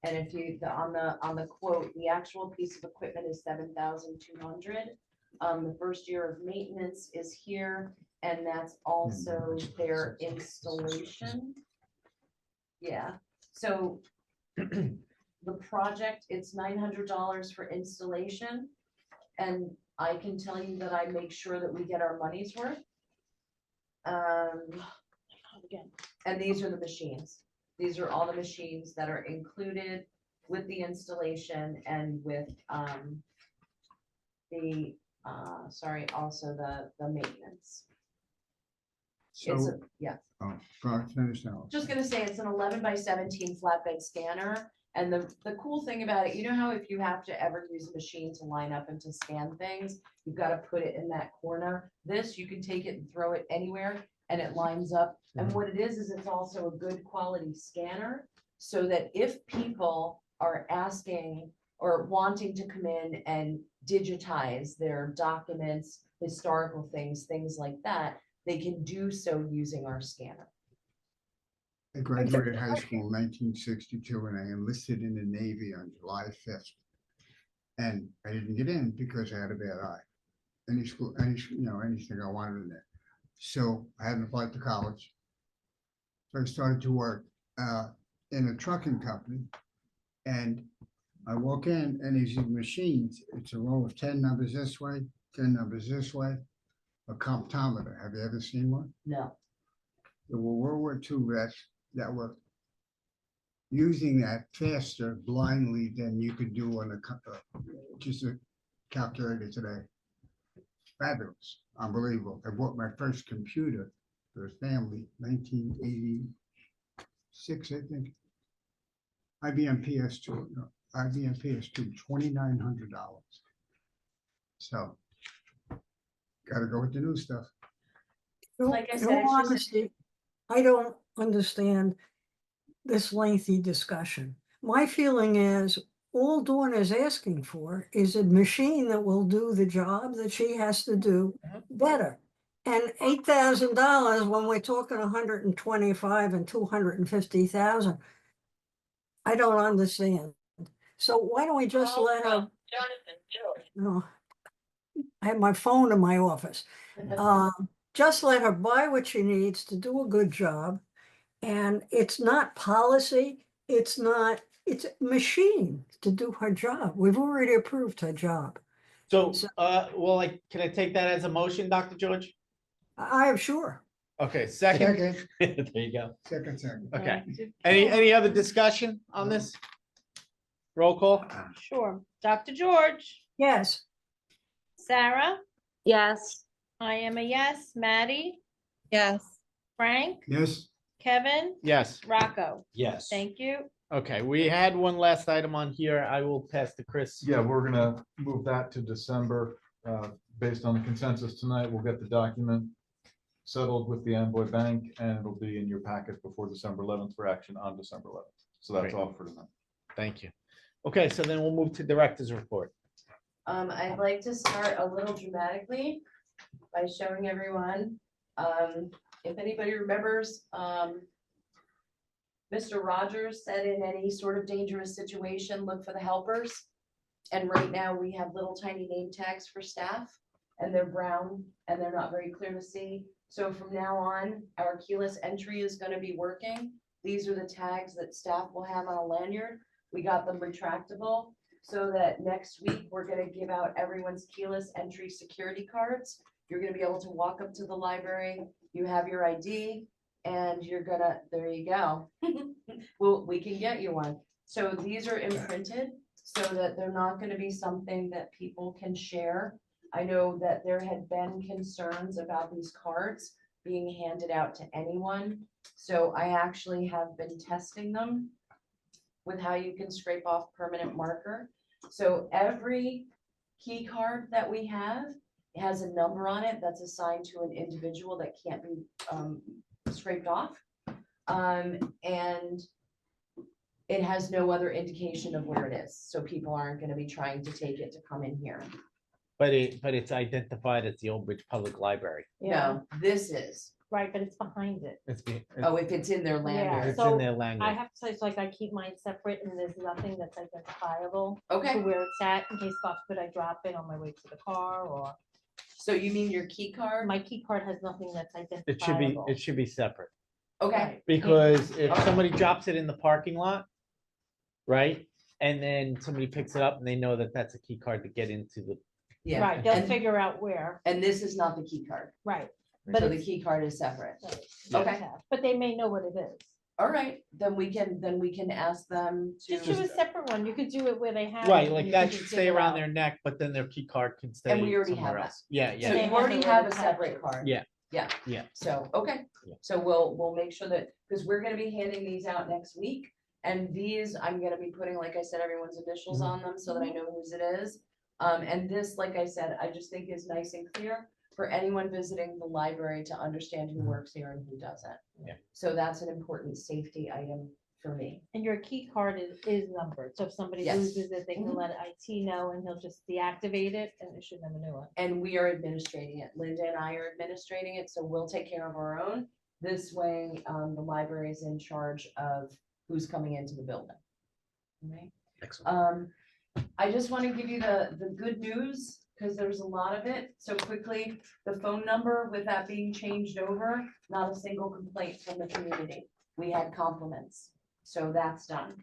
And if you, on the quote, the actual piece of equipment is 7,200. The first year of maintenance is here, and that's also their installation. Yeah, so the project, it's $900 for installation. And I can tell you that I make sure that we get our money's worth. Again, And these are the machines. These are all the machines that are included with the installation and with also the maintenance. It's So, yeah. oh, go ahead, finish now. Just gonna say it's an 11 by 17 flatbed scanner. And the cool thing about it, you know how if you have to ever use a machine to line up and to scan things, you've got to put it in that corner. This, you can take it and throw it anywhere and it lines up. And what it is it's also a good quality scanner so that if people are asking or wanting to come in and digitize their documents, historical things like that, they can do so using our scanner. I graduated high school in 1962 and I enlisted in the Navy on July 5th. And I didn't get in because I had a bad eye. Anything I wanted in there. So I hadn't applied to college. So I started to work in a trucking company. And I walk in and these machines, it's a row of 10 numbers this way, 10 numbers this way, a comptometer. Have you ever seen one? No. There were World War II vets that were using that faster blindly than you could do on just a calculator today. Fabulous, unbelievable. I bought my first computer for the family, 1986, I think. IBM PS2, no, IBM PS2, $2,900. So, gotta go with the new stuff. Like I In said, all it's just- honesty, I don't understand this lengthy discussion. My feeling is all Dawn is asking for is a machine that will do the job that she has to do better. And $8,000 when we're talking 125 and 250,000. I don't understand. So why don't we just let her? No. I have my phone in my office. Just let her buy what she needs to do a good job. And it's not policy, it's a machine to do her job. We've already approved her job. So, So- well, can I take that as a motion, Dr. George? I am sure. Okay, second. Second, There you go. second. Okay. Any other discussion on this? Roll call? Sure. Dr. George, Yes, Sarah, Yes. I am a yes. Maddie, Yes. Frank, Yes, Kevin, Yes. Rocco. Yes. Thank you. Okay, we had one last item on here. I will pass to Chris. Yeah, we're gonna move that to December. Based on the consensus tonight, we'll get the document settled with the Amboy Bank, and it'll be in your packet before December 11th for action on December 11th. So that's Great. all for tonight. Thank you. Okay, so then we'll move to director's report. I'd like to start a little dramatically by showing everyone, if anybody remembers, Mr. Rogers said in any sort of dangerous situation, look for the helpers. And right now we have little tiny name tags for staff and they're brown and they're not very clear to see. So from now on, our keyless entry is gonna be working. These are the tags that staff will have on a lanyard. We got them retractable so that next week we're gonna give out everyone's keyless entry security cards. You're gonna be able to walk up to the library, you have your ID, and you're gonna, there you go. Well, we can get you one. So these are imprinted so that they're not gonna be something that people can share. I know that there had been concerns about these cards being handed out to anyone. So I actually have been testing them with how you can scrape off permanent marker. So every key card that we have has a number on it that's assigned to an individual that can't be scraped off. And it has no other indication of where it is. So people aren't gonna be trying to take it to come in here. But it's identified as the Old Bridge Public Library. Yeah, No, this is, right, but it's behind it. oh, if it's in their lanyard. It's so in their I language. have to say, it's like I keep mine separate and there's nothing that's identifiable to Okay, where it's at in case God forbid I drop it on my way to the car or so you mean your key card? my key card has nothing that's It should be, identifiable. it should be separate. Okay, Right. Because if Okay. somebody drops it in the parking lot, right? And then somebody picks it up and they know that that's a key card to get into the, yeah. Right, they'll And- figure out where, And this is not the key card. right. But So the it's, key card is separate. right, Yeah. Okay, but they may know what it is. all right, then we can ask them Just do to, a separate one. You could do it where they have. right, it, and like you that can should just stay give it around out. their neck, but then their key card can stay And we already somewhere have that. else. Yeah, so yeah. they you have already the have a word separate attached. card. Yeah. Yeah. Yeah. So, okay, Yeah. so we'll make sure that, because we're gonna be handing these out next week. And these, I'm gonna be putting, like I said, everyone's initials Mm-hmm. on them so that I know whose it is. And this, like I said, I just think is nice and clear for anyone visiting the library to understand who works here and who doesn't. Yeah. So that's an important safety item for me. And your key card is numbered, so if somebody Yes. loses it, they can Mhm. let IT know and he'll just deactivate it and issue them a new one. And we are administrating it. Linda and I are administrating it, so we'll take care of our own. This way, the library is in charge of who's coming into the building. Right? Excellent. I just want to give you the good news. because there's a lot of it. So quickly, the phone number with that being changed over, not a single complaint from the community. We had compliments, so that's done.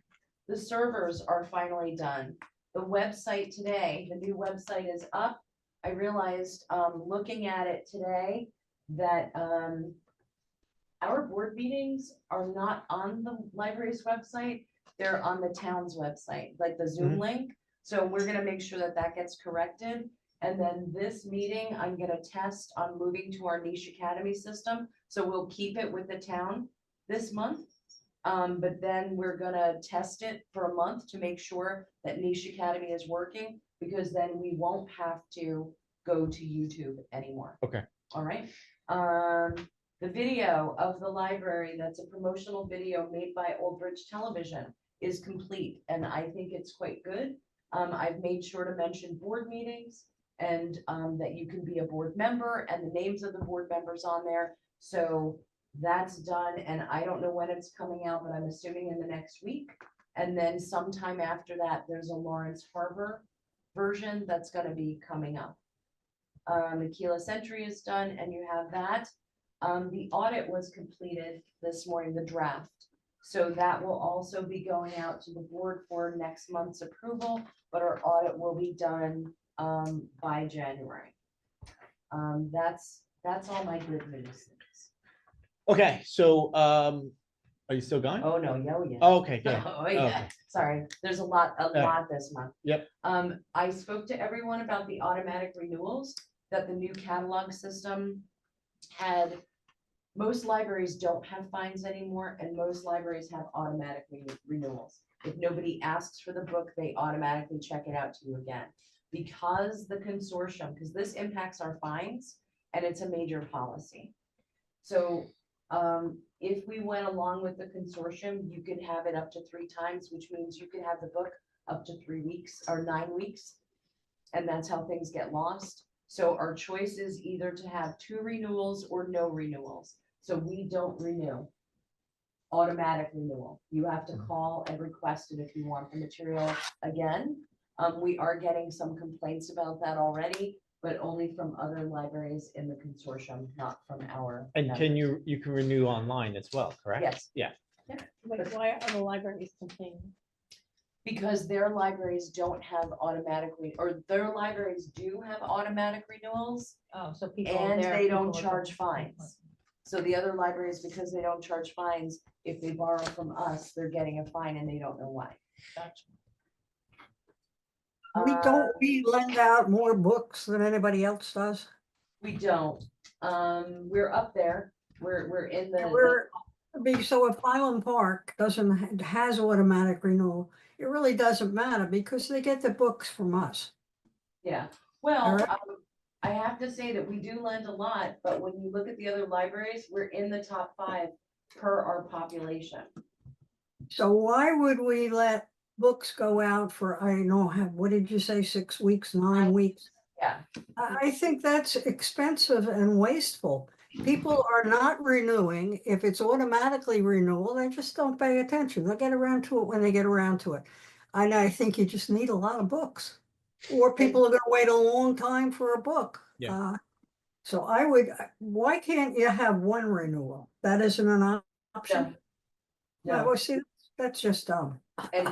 The servers are finally done. The website today, the new website is up. I realized, looking at it today, that, our board meetings are not on the library's website. They're on the town's website, like the Zoom link. So we're gonna make sure that that gets corrected. And then this meeting, I'm gonna test on moving to our Niche Academy system. So we'll keep it with the town this month. But then we're gonna test it for a month to make sure that Niche Academy is working, because then we won't have to go to YouTube anymore. Okay. All right. The video of the library, that's a promotional video made by Old Bridge Television, is complete, and I think it's quite good. I've made sure to mention board meetings and that you can be a board member and the names of the board members on there. So that's done, and I don't know when it's coming out, but I'm assuming in the next week. And then sometime after that, there's a Lawrence Harbor version that's gonna be coming up. The Keyless Entry is done, and you have that. The audit was completed this morning, the draft. So that will also be going out to the board for next month's approval, but our audit will be done by January. That's all my good news. Okay, so, are you still going? Oh, no, yeah. Oh, okay, good. Oh, yeah, Okay. sorry, there's a lot right. this month. Yep. I spoke to everyone about the automatic renewals, that the new catalog system had. Most libraries don't have fines anymore, and most libraries have automatic renewals. If nobody asks for the book, they automatically check it out to you again. Because the consortium, because this impacts our fines, and it's a major policy. So if we went along with the consortium, you could have it up to 3 times, which means you could have the book up to 3 weeks or 9 weeks. And that's how things get lost. So our choice is either to have 2 renewals or no renewals. So we don't renew. Automatic renewal. You have to call and request it if you want the material again. We are getting some complaints about that already, but only from other libraries in the consortium, not from our. And can members. you can renew online as well, correct? Yes. Yeah. Like, why are the libraries complaining? Because their libraries don't have or their libraries do have automatic renewals, Oh, so people. and their they don't people are charge complaining. fines. So the other libraries, because they don't charge fines, if they borrow from us, they're getting a fine and they don't know why. Gotcha. We lend out more books than anybody else does. We don't. We're up there. We're in the. So if Highland Park has automatic renewal, it really doesn't matter because they get the books from us. Yeah, well, Alright. I have to say that we do lend a lot, but when you look at the other libraries, we're in the top 5 per our population. So why would we let books go out for, I don't know, what did you say, 6 weeks, 9 weeks? Yeah. I think that's expensive and wasteful. People are not renewing. If it's automatically renewal, they just don't pay attention. They'll get around to it when they get around to it. And I think you just need a lot of books. Or people are gonna wait a long time for a book. Yeah. So why can't you have 1 renewal? That isn't an option? No, Well, see, that's just dumb. and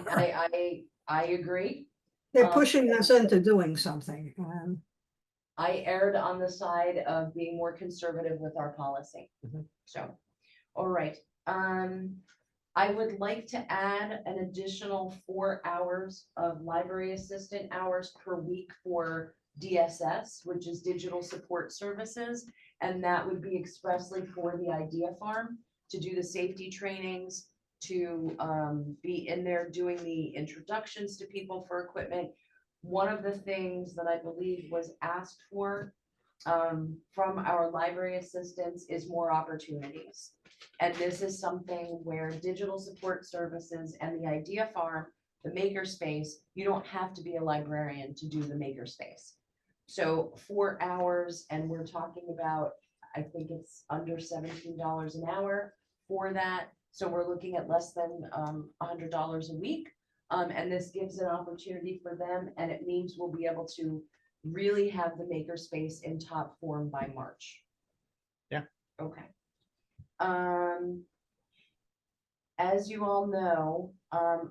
I agree. They're pushing us into doing something. I erred on the side of being more conservative with our policy. So, all right. I would like to add an additional 4 hours of library assistant hours per week for DSS, which is digital support services. And that would be expressly for the Idea Farm to do the safety trainings, to be in there doing the introductions to people for equipment. One of the things that I believe was asked for from our library assistants is more opportunities. And this is something where digital support services and the Idea Farm, the makerspace, you don't have to be a librarian to do the makerspace. So 4 hours, and we're talking about, I think it's under $17 an hour for that. So we're looking at less than $100 a week. And this gives an opportunity for them, and it means we'll be able to really have the makerspace in top form by March. Yeah. Okay. As you all know,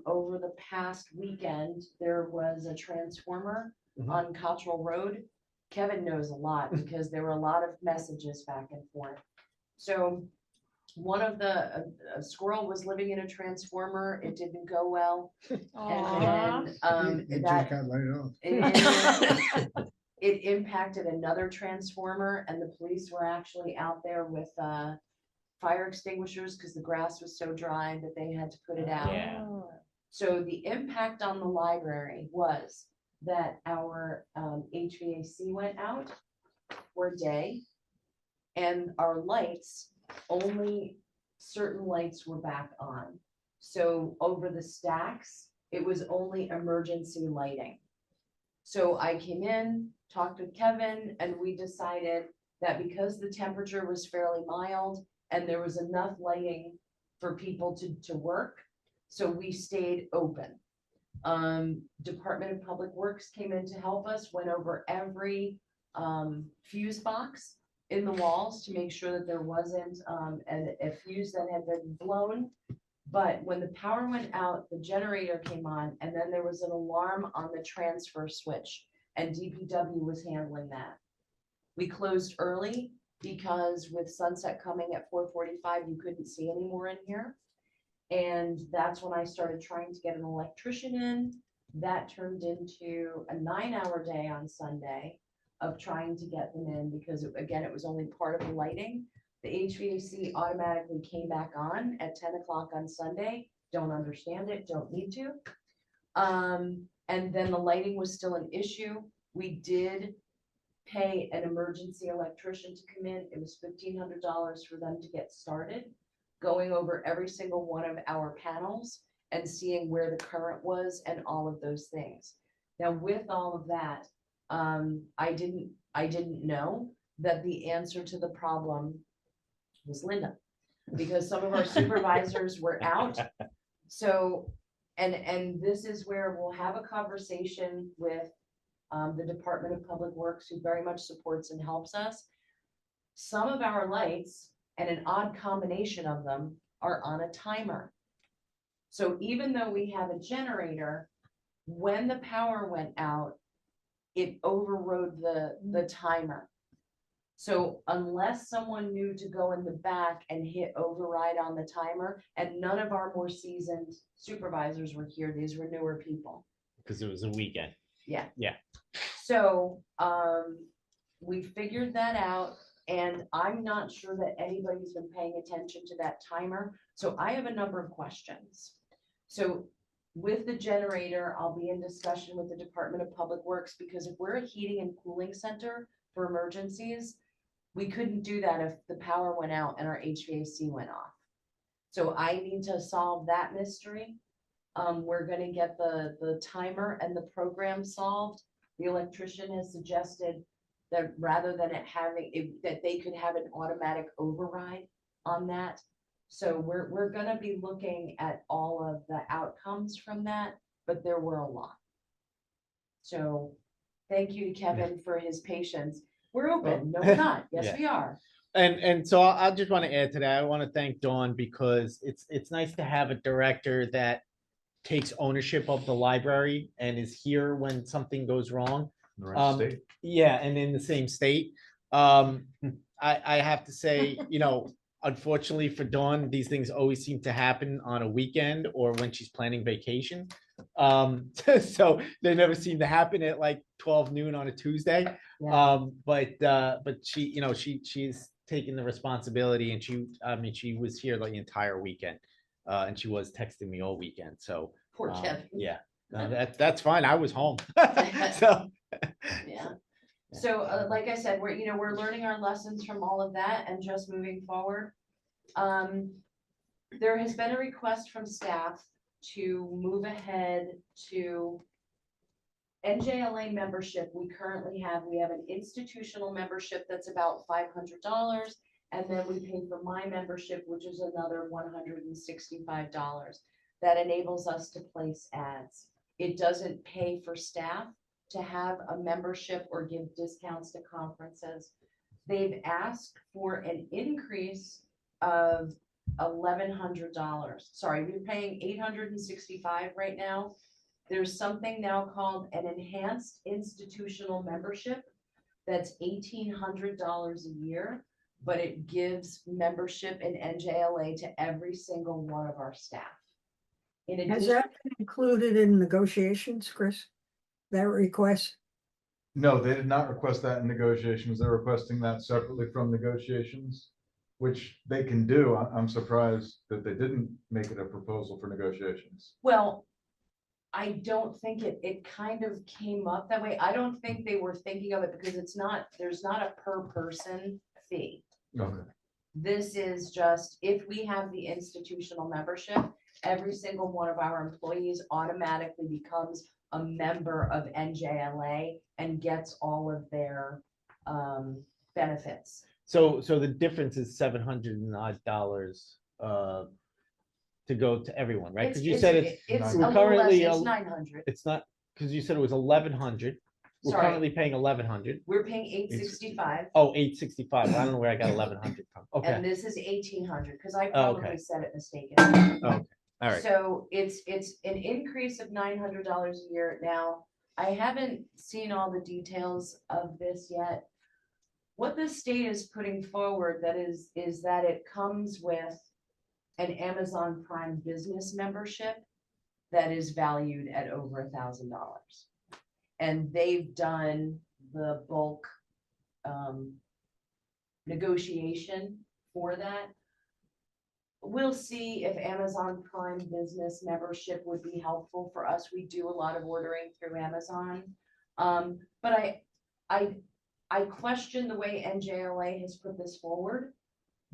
over the past weekend, there was a transformer Mhm. on Cottrell Road. Kevin knows a lot because there were a lot of messages back and forth. So one of the, a squirrel was living in a transformer. It didn't go well. Aw. And He then, just that, got laid off. it impacted another transformer, and the police were actually out there with, fire extinguishers because the grass was so dry that they had to put it out. Yeah. So the impact on the library was that our HVAC went out for a day, and our lights, only certain lights were back on. So over the stacks, it was only emergency lighting. So I came in, talked with Kevin, and we decided that because the temperature was fairly mild and there was enough lighting for people to work, so we stayed open. Department of Public Works came in to help us, went over every fuse box in the walls to make sure that there wasn't a fuse that had been blown. But when the power went out, the generator came on, and then there was an alarm on the transfer switch, and DPW was handling that. We closed early because with sunset coming at 4:45, you couldn't see anymore in here. And that's when I started trying to get an electrician in. That turned into a 9-hour day on Sunday of trying to get them in because again, it was only part of the lighting. The HVAC automatically came back on at 10 o'clock on Sunday. Don't understand it, don't need to. And then the lighting was still an issue. We did pay an emergency electrician to come in. It was $1,500 for them to get started, going over every single one of our panels and seeing where the current was and all of those things. Now, with all of that, I didn't know that the answer to the problem was Linda, because some of our supervisors were out. So, and this is where we'll have a conversation with the Department of Public Works, who very much supports and helps us. Some of our lights, and an odd combination of them, are on a timer. So even though we have a generator, when the power went out, it overrode the timer. So unless someone knew to go in the back and hit override on the timer, and none of our more seasoned supervisors were here, these were newer people. Because it was a weekend. Yeah. Yeah. So, we figured that out, and I'm not sure that anybody's been paying attention to that timer. So I have a number of questions. So with the generator, I'll be in discussion with the Department of Public Works, because if we're a heating and cooling center for emergencies, we couldn't do that if the power went out and our HVAC went off. So I need to solve that mystery. We're gonna get the timer and the program solved. The electrician has suggested that rather than it having, that they could have an automatic override on that. So we're gonna be looking at all of the outcomes from that, but there were a lot. So thank you to Kevin for his patience. We're open. No, we're not. Yes, Yeah. we are. And so I just want to add to that. I want to thank Dawn, because it's nice to have a director that takes ownership of the library and is here when something goes wrong. In the right state. Yeah, and in the same state. I have to say, unfortunately for Dawn, these things always seem to happen on a weekend or when she's planning vacation. So they never seem to happen at like 12 noon on a Tuesday. Yeah. But she, she's taking the responsibility, and she was here the entire weekend. And she was texting me all weekend. So Poor Kevin. yeah, no, that's fine. I was home. So Yeah. So, like I said, we're learning our lessons from all of that and just moving forward. There has been a request from staff to move ahead to NJLA membership. We have an institutional membership that's about $500, and then we pay for my membership, which is another $165. That enables us to place ads. It doesn't pay for staff. to have a membership or give discounts to conferences. They've asked for an increase of $1,100. Sorry, we're paying $865 right now. There's something now called an enhanced institutional membership. That's $1,800 a year, but it gives membership in NJLA to every single one of our staff. In Has addition, that been included in negotiations, Chris? That request? No, they did not request that in negotiations. They're requesting that separately from negotiations, which they can do. I'm surprised that they didn't make it a proposal for negotiations. well, I don't think it kind of came up that way. I don't think they were thinking of it because there's not a per person fee. Okay. This is just, if we have the institutional membership, every single one of our employees automatically becomes a member of NJLA and gets all of their benefits. So the difference is $700 odd, to go to everyone, right? Because you said it's It's we're a little less, currently it's 900. it's not, because you said it was 1,100. We're Sorry. currently paying 1,100. We're paying $865. Oh, 865. I don't know where I got 1,100 from. And Okay. this is 1,800, because I Oh, probably okay. said it mistaken. Okay. All right. So it's an increase of $900 a year. Now, I haven't seen all the details of this yet. What the state is putting forward is that it comes with an Amazon Prime business membership that is valued at over $1,000. And they've done the bulk negotiation for that. We'll see if Amazon Prime business membership would be helpful for us. We do a lot of ordering through Amazon. But I question the way NJLA has put this forward,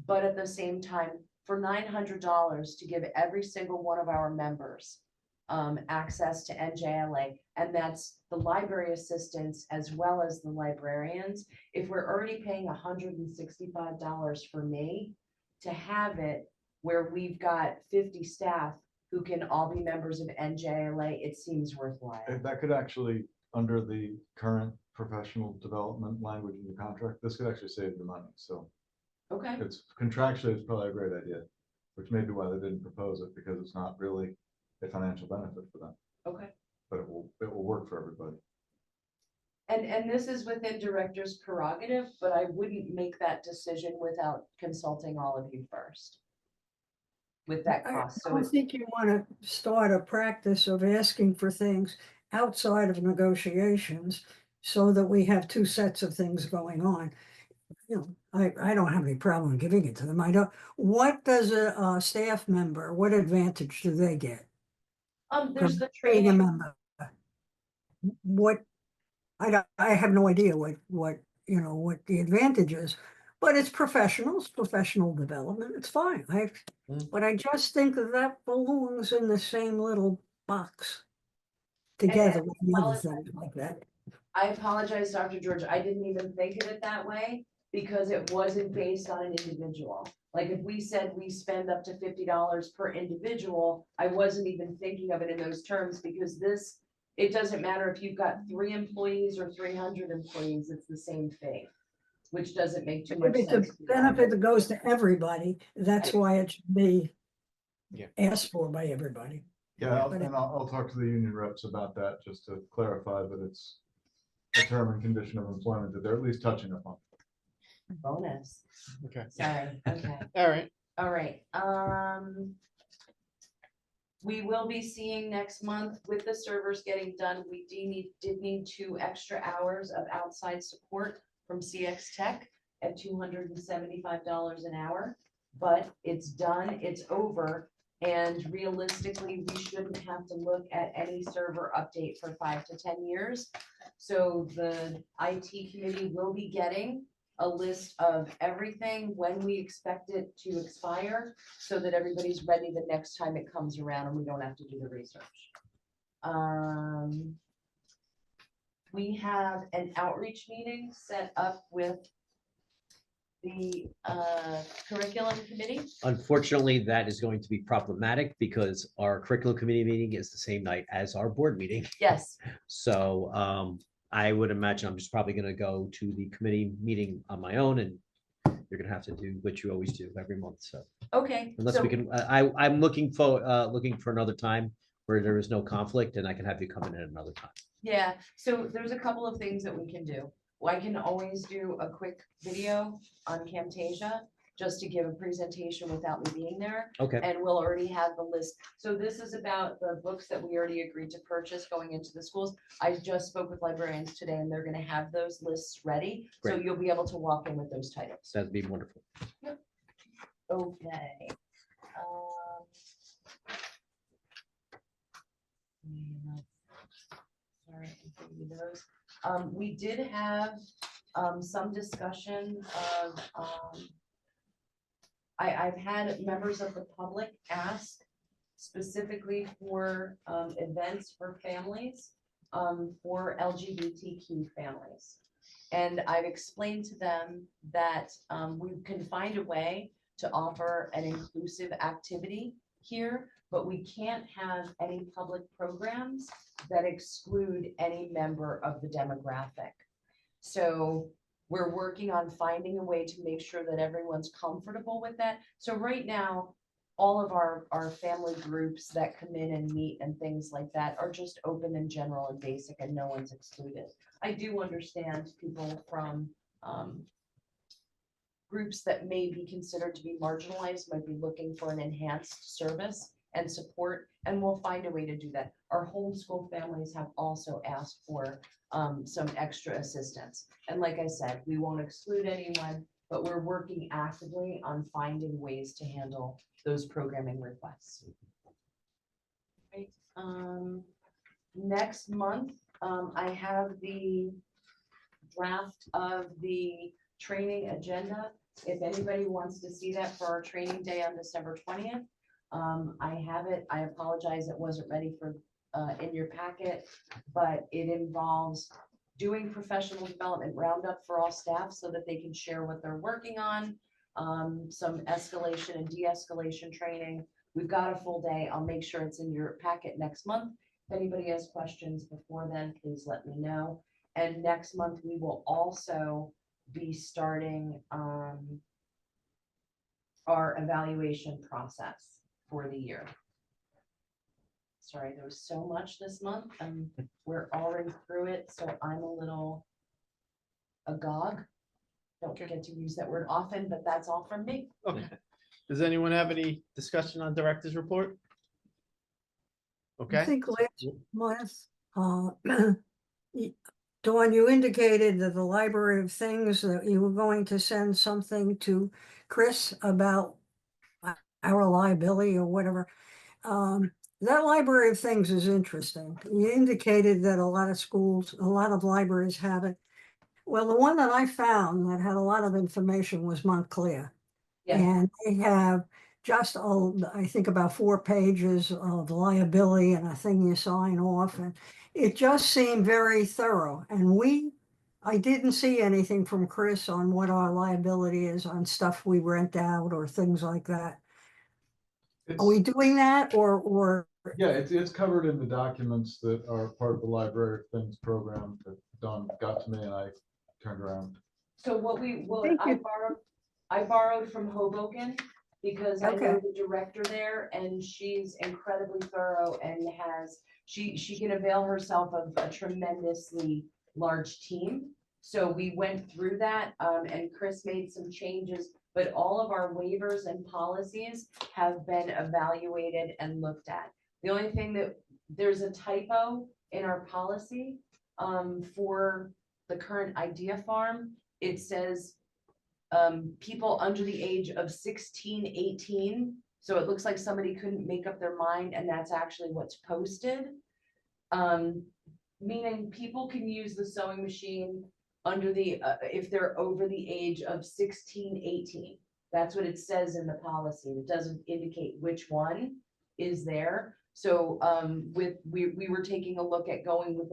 but at the same time, for $900 to give every single one of our members access to NJLA, and that's the library assistants as well as the librarians. If we're already paying $165 for me, to have it where we've got 50 staff who can all be members of NJLA, it seems worthwhile. That could actually, under the current professional development language in the contract, this could actually save the money. So Okay, it's contractually, it's probably a great idea, which may be why they didn't propose it, because it's not really a financial benefit for them, okay. but it will work for everybody. And this is within director's prerogative, but I wouldn't make that decision without consulting all of you first with that I cost. So don't it's, think you want to start a practice of asking for things outside of negotiations so that we have two sets of things going on. You know, I don't have any problem giving it to them. I don't, what does a staff member, what advantage do they get? there's the Being a training. member. What, I have no idea what, you know, what the advantage is, but it's professional development, it's fine. But I just think that belongs in the same little box together with the other things like that. I apologize, Dr. George. I didn't even think of it that way because it wasn't based on an individual. Like if we said we spend up to $50 per individual, I wasn't even thinking of it in those terms because this, it doesn't matter if you've got 3 employees or 300 employees, it's the same fee, which doesn't make too much If it's sense. a benefit that goes to everybody, that's why it should be Yeah. asked for by everybody. Yeah, But and I'll talk to the union reps about that, just to clarify that it's a term and condition of employment that they're at least touching upon. Bonus. Okay. Sorry, okay. All right. All right, we will be seeing next month with the servers getting done. We did need 2 extra hours of outside support from CX Tech at $275 an hour, but it's done, it's over. And realistically, we shouldn't have to look at any server update for 5 to 10 years. So the IT committee will be getting a list of everything, when we expect it to expire, so that everybody's ready the next time it comes around and we don't have to do the research. We have an outreach meeting set up with the curriculum committee. Unfortunately, that is going to be problematic because our curriculum committee meeting is the same night as our board meeting. Yes, So I would imagine I'm just probably gonna go to the committee meeting on my own, and you're gonna have to do what you always do every month. So okay. unless so- we can, I'm looking for another time where there is no conflict and I can have you come in at another time. Yeah, so there's a couple of things that we can do. Well, I can always do a quick video on Camtasia, just to give a presentation without me being there. Okay, And we'll already have the list. So this is about the books that we already agreed to purchase going into the schools. I just spoke with librarians today and they're gonna have those lists ready. So Great. you'll be able to walk in with those titles. that'd be wonderful. Okay. Sorry, I can give you those. We did have, some discussion of, I've had members of the public ask specifically for, events for families, for LGBTQ families. And I've explained to them that, we can find a way to offer an inclusive activity here, but we can't have any public programs that exclude any member of the demographic. So we're working on finding a way to make sure that everyone's comfortable with that. So right now, all of our family groups that come in and meet and things like that are just open and general and basic and no one's excluded. I do understand people from groups that may be considered to be marginalized might be looking for an enhanced service and support, and we'll find a way to do that. Our homeschool families have also asked for some extra assistance. And like I said, we won't exclude anyone, but we're working actively on finding ways to handle those programming requests. Right, next month, I have the draft of the training agenda. If anybody wants to see that for our training day on December 20th, I have it. I apologize, it wasn't ready for in your packet, but it involves doing professional development roundup for all staff so that they can share what they're working on, some escalation and de-escalation training. We've got a full day. I'll make sure it's in your packet next month. If anybody has questions before then, please let me know. And next month, we will also be starting our evaluation process for the year. Sorry, there was so much this month and we're already through it, so I'm a little agog. Don't get to use that word often, but that's all from me. Okay. Does anyone have any discussion on director's report? I Okay, think last, Dawn, you indicated that the Library of Things, that you were going to send something to Chris about our liability or whatever. That Library of Things is interesting. You indicated that a lot of schools, a lot of libraries have it. Well, the one that I found that had a lot of information was Montclair. Yeah. And they have just, I think about 4 pages of liability and a thing you sign off. And it just seemed very thorough. And I didn't see anything from Chris on what our liability is on stuff we rent out or things like that. Are we doing that or? Yeah, it's covered in the documents that are part of the Library of Things program that Don got to me and I turned around. So what Thank you. I borrowed from Hoboken because I know Okay. the director there and she's incredibly thorough and she can avail herself of a tremendously large team. So we went through that and Chris made some changes, but all of our waivers and policies have been evaluated and looked at. The only thing that there's a typo in our policy for the current Idea Farm. It says people under the age of 16, 18. So it looks like somebody couldn't make up their mind and that's actually what's posted. Meaning people can use the sewing machine under the, if they're over the age of 16, 18. That's what it says in the policy. It doesn't indicate which one is there. So we were taking a look at going with,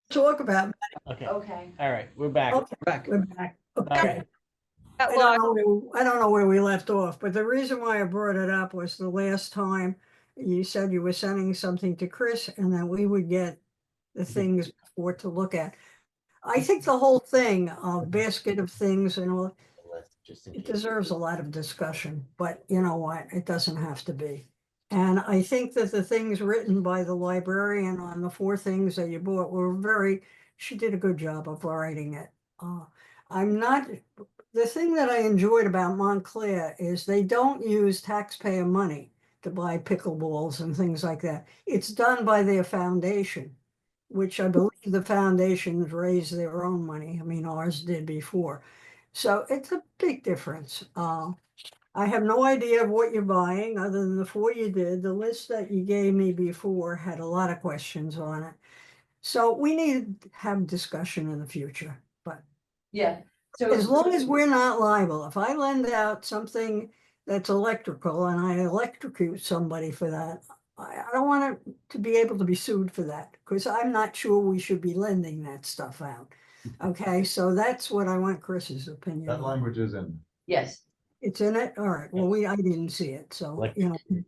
Talk about, okay, okay. all right, we're back. Okay. Back. we're back. Okay. Okay. Got I lost. I don't know where we left off, but the reason why I brought it up was the last time you said you were sending something to Chris and that we would get the things for to look at. I think the whole thing, basket of things and all, Just in it case. deserves a lot of discussion, but you know what? It doesn't have to be. And I think that the things written by the librarian on the 4 things that you bought were she did a good job of writing it. I'm not, the thing that I enjoyed about Montclair is they don't use taxpayer money to buy pickleballs and things like that. It's done by their foundation, which I believe the foundations raise their own money. I mean, ours did before. So it's a big difference. I have no idea of what you're buying other than the 4 you did. The list that you gave me before had a lot of questions on it. So we need to have discussion in the future, but Yeah, so. as long as we're not liable, if I lend out something that's electrical and I electrocute somebody for that, I don't want to be able to be sued for that because I'm not sure we should be lending that stuff out. Okay, so that's what I want Chris's opinion That on. language is in. Yes, It's in it? All right, well, I didn't see it, so,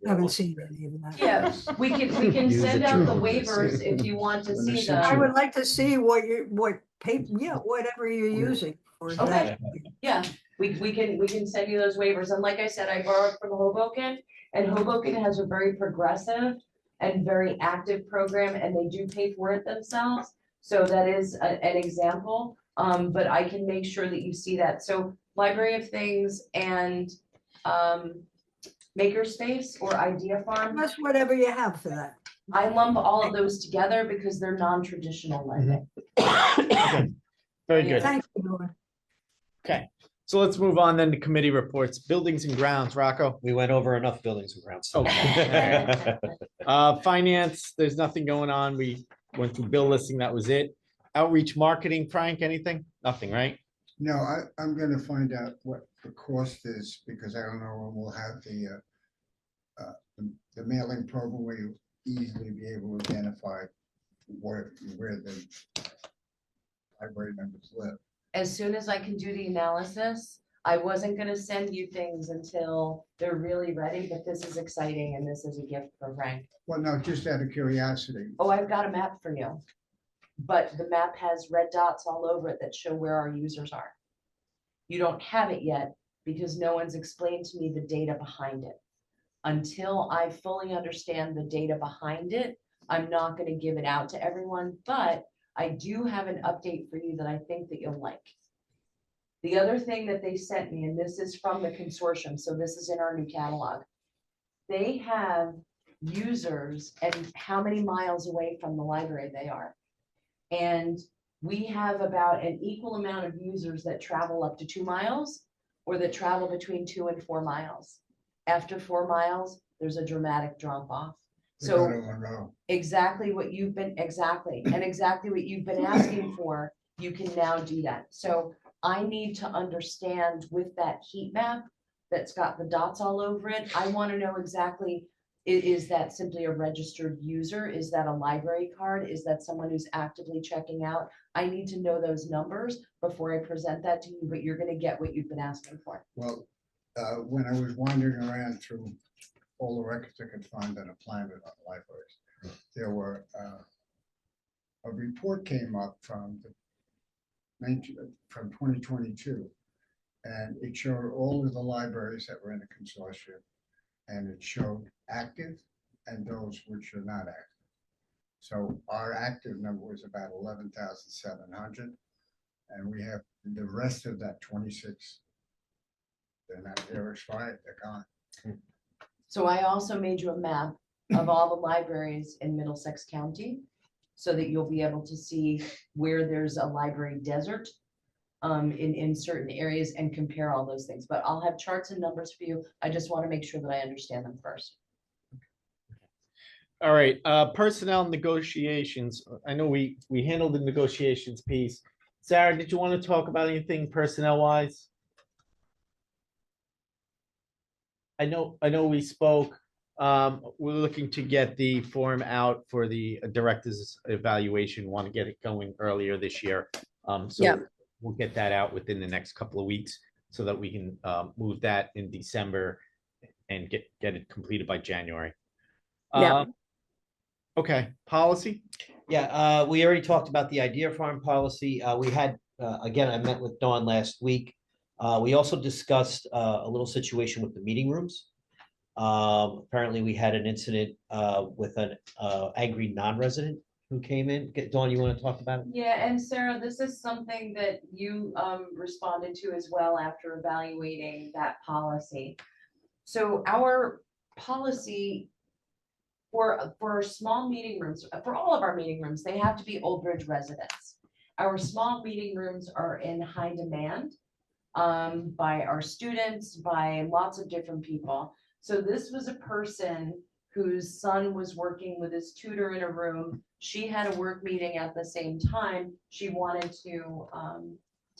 haven't seen any of that. yeah, we can Use send it out to the own this. waivers if you want to When see they send I them. would like to see what paper, yeah, whatever you're using for Okay. that. Yeah, we can send you those waivers. And like I said, I borrowed from Hoboken, and Hoboken has a very progressive and very active program, and they do pay for it themselves. So that is an example, but I can make sure that you see that. So Library of Things and Makerspace or Idea Farm, That's whatever you have for that. I lump all of those together because they're non-traditional lending. Okay, very good. Thank you, Laura. Okay, so let's move on then to committee reports, buildings and grounds, Rocco. We went over enough buildings and grounds. Okay. Finance, there's nothing going on. We went through bill listing, that was it. Outreach marketing, Frank, anything? Nothing, right? No, I'm gonna find out what the cost is, because I don't know when we'll have the mailing program where you easily be able to identify where the library members live. As soon as I can do the analysis, I wasn't gonna send you things until they're really ready, but this is exciting and this is a gift for Frank. Well, no, just out of curiosity. Oh, I've got a map for you. But the map has red dots all over it that show where our users are. You don't have it yet because no one's explained to me the data behind it. Until I fully understand the data behind it, I'm not gonna give it out to everyone, but I do have an update for you that I think that you'll like. The other thing that they sent me, and this is from the consortium, so this is in our new catalog. They have users and how many miles away from the library they are. And we have about an equal amount of users that travel up to 2 miles or that travel between 2 and 4 miles. After 4 miles, there's a dramatic drop off. They So go to Monroe. exactly what you've been asking for, you can now do that. So I need to understand with that heat map that's got the dots all over it. I want to know exactly, is that simply a registered user? Is that a library card? Is that someone who's actively checking out? I need to know those numbers before I present that to you, but you're going to get what you've been asking for. Well, when I was wandering around through all the records I could find on a planet on libraries, there were a report came up from 2022, and it showed all of the libraries that were in the consortium, and it showed active and those which are not active. So our active number was about 11,700, and we have the rest of that 26. They're not, they're expired, they're gone. So I also made you a map of all the libraries in Middlesex County so that you'll be able to see where there's a library desert in certain areas and compare all those things. But I'll have charts and numbers for you. I just want to make sure that I understand them first. All right, personnel negotiations. I know we handled the negotiations piece. Sarah, did you want to talk about anything personnel wise? I know we spoke. We're looking to get the form out for the director's evaluation. Want to get it going earlier this year. So Yeah. we'll get that out within the next couple of weeks. so that we can move that in December and get it completed by January. Yeah. Okay, policy? Yeah, we already talked about the idea farm policy. We had, again, I met with Dawn last week. We also discussed a little situation with the meeting rooms. Apparently we had an incident with an angry non-resident who came in. Dawn, you want to talk about it? Yeah, and Sarah, this is something that you responded to as well after evaluating that policy. So our policy for small meeting rooms, for all of our meeting rooms, they have to be Old Bridge residents. Our small meeting rooms are in high demand by our students, by lots of different people. So this was a person whose son was working with his tutor in a room. She had a work meeting at the same time. She wanted to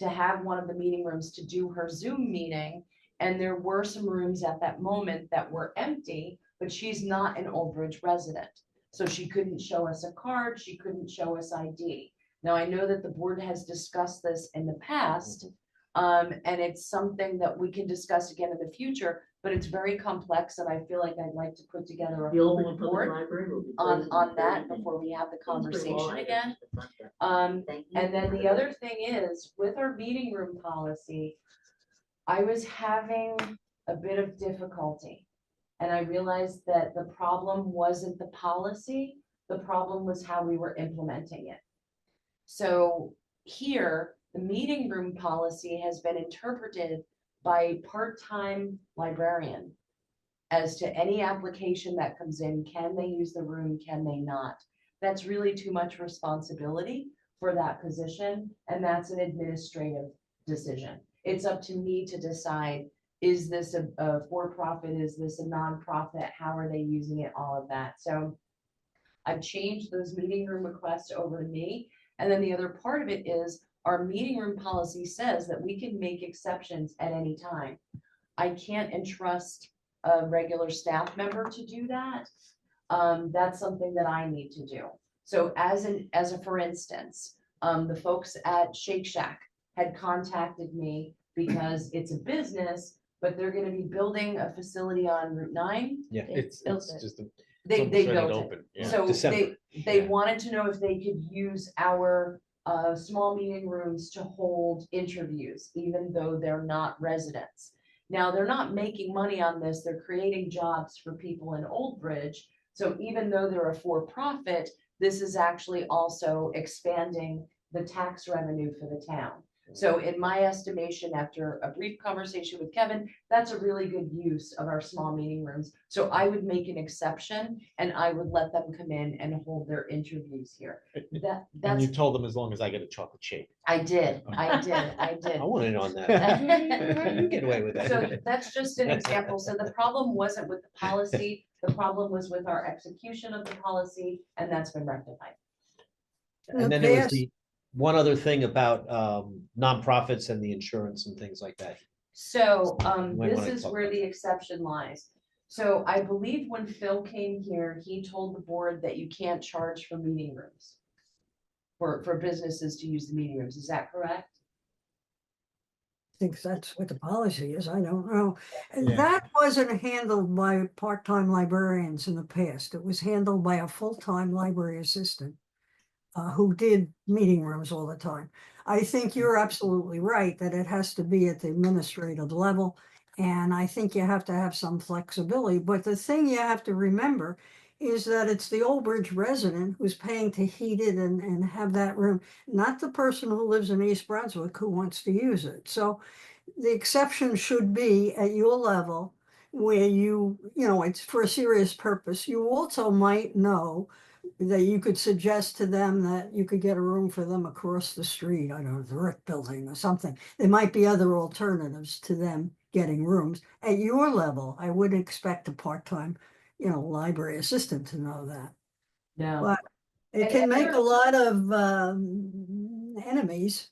have one of the meeting rooms to do her Zoom meeting. And there were some rooms at that moment that were empty, but she's not an Old Bridge resident. So she couldn't show us a card. She couldn't show us ID. Now, I know that the board has discussed this in the past, and it's something that we can discuss again in the future, but it's very complex, and I feel like I'd like to put together a full report on that before we have the conversation again. And then the other thing is, with our meeting room policy, I was having a bit of difficulty. And I realized that the problem wasn't the policy, the problem was how we were implementing it. So here, the meeting room policy has been interpreted by a part-time librarian as to any application that comes in, can they use the room, can they not? That's really too much responsibility for that position, and that's an administrative decision. It's up to me to decide, is this a for-profit, is this a nonprofit, how are they using it, all of that. So I've changed those meeting room requests over to me. And then the other part of it is our meeting room policy says that we can make exceptions at any time. I can't entrust a regular staff member to do that. That's something that I need to do. So as a for instance, the folks at Shake Shack had contacted me because it's a business, but they're going to be building a facility on Route 9. Yeah, it's just. They built it. Open. Yeah. So December. they Yeah. wanted to know if they could use our small meeting rooms to hold interviews, even though they're not residents. Now, they're not making money on this. They're creating jobs for people in Old Bridge. So even though they're a for-profit, this is actually also expanding the tax revenue for the town. So in my estimation, after a brief conversation with Kevin, that's a really good use of our small meeting rooms. So I would make an exception and I would let them come in and hold their interviews here. And That's, you told them as long as I get a chocolate shake. I did. I want in on that. You get away with that. So that's just an example. So the problem wasn't with the policy. The problem was with our execution of the policy, and that's been rectified. And then there was the one other thing about nonprofits and the insurance and things like that. So might this wanna is talk where about the exception lies. So I believe when Phil came here, he told the board that you can't charge for meeting rooms. For businesses to use the meeting rooms. Is that correct? Think that's what the policy is. I don't know. And Yeah. that wasn't handled by part-time librarians in the past. It was handled by a full-time library assistant who did meeting rooms all the time. I think you're absolutely right that it has to be at the administrative level. And I think you have to have some flexibility. But the thing you have to remember is that it's the Old Bridge resident who's paying to heat it and have that room, not the person who lives in East Brunswick who wants to use it. So the exception should be at your level where you know, it's for a serious purpose. You also might know that you could suggest to them that you could get a room for them across the street, I don't know, the Rick Building or something. There might be other alternatives to them getting rooms. At your level, I would expect a part-time, library assistant to know that. No. But it And- can and make there- a lot of enemies.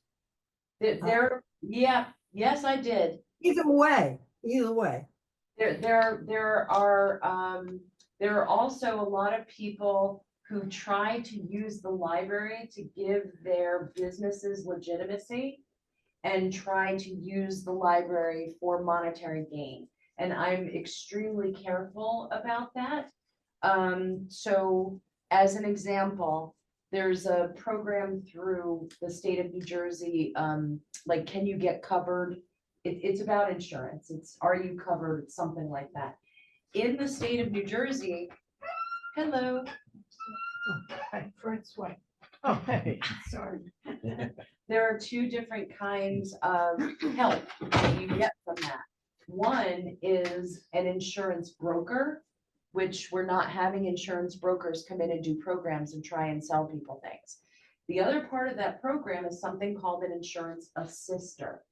Yeah, yes, I did. Either way. There are also a lot of people who try to use the library to give their businesses legitimacy. and try to use the library for monetary gain. And I'm extremely careful about that. So as an example, there's a program through the state of New Jersey, like, can you get covered? It's about insurance. It's, are you covered? It's something like that. In the state of New Jersey, hello. Hi, Francois. Oh, hey. Sorry. There are two different kinds of help that you get from that. One is an insurance broker, which we're not having insurance brokers come in and do programs and try and sell people things. The other part of that program is something called an insurance assister.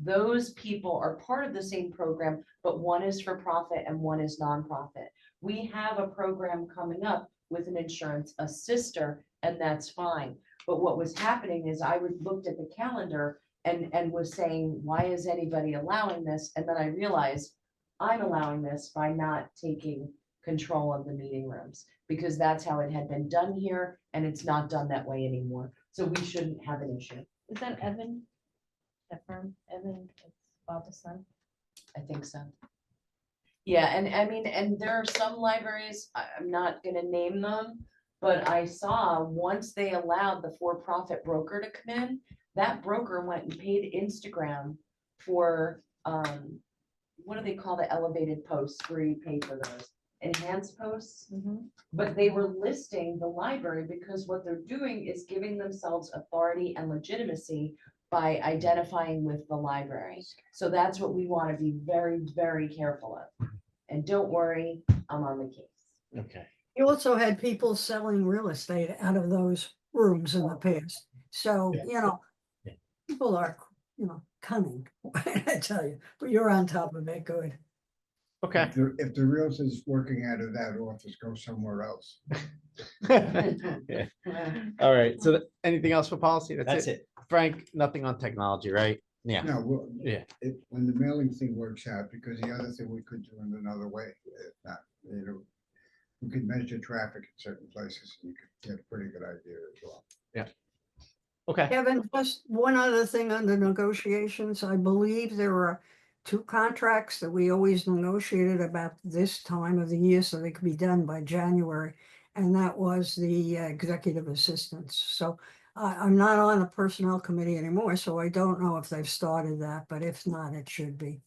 Those people are part of the same program, but one is for profit and one is nonprofit. We have a program coming up with an insurance assister, and that's fine. But what was happening is I would looked at the calendar and was saying, why is anybody allowing this? And then I realized I'm allowing this by not taking control of the meeting rooms, because that's how it had been done here, and it's not done that way anymore. So we shouldn't have an issue. Is that Evan? That firm, Evan, it's Bob's son? I think so. Yeah, and I mean, and there are some libraries, I'm not gonna name them, but I saw once they allowed the for-profit broker to come in, that broker went and paid Instagram for, what do they call the elevated posts where you pay for those? Enhanced posts? But they were listing the library because what they're doing is giving themselves authority and legitimacy by identifying with the library. So that's what we want to be very, very careful of. And don't worry, I'm on the case. Okay. You also had people selling real estate out of those rooms in the past. So, Yeah. you know, Yeah. people are, you know, cunning, I tell you, but you're on top of it, good. Okay. If the realtor's working out of that office, go somewhere else. Yeah. All right. So anything else for policy? That's it. Frank, nothing on technology, right? Yeah. No, well, Yeah. when the mailing thing works out, because the other thing we could do in another way, if not, you know, we could measure traffic in certain places, and you could get a pretty good idea as well. Okay. Kevin, just one other thing under negotiations, I believe there were 2 contracts that we always negotiated about this time of the year, so they could be done by January. And that was the executive assistants. So I'm not on the personnel committee anymore, so I don't know if they've started that, but if not, it should be.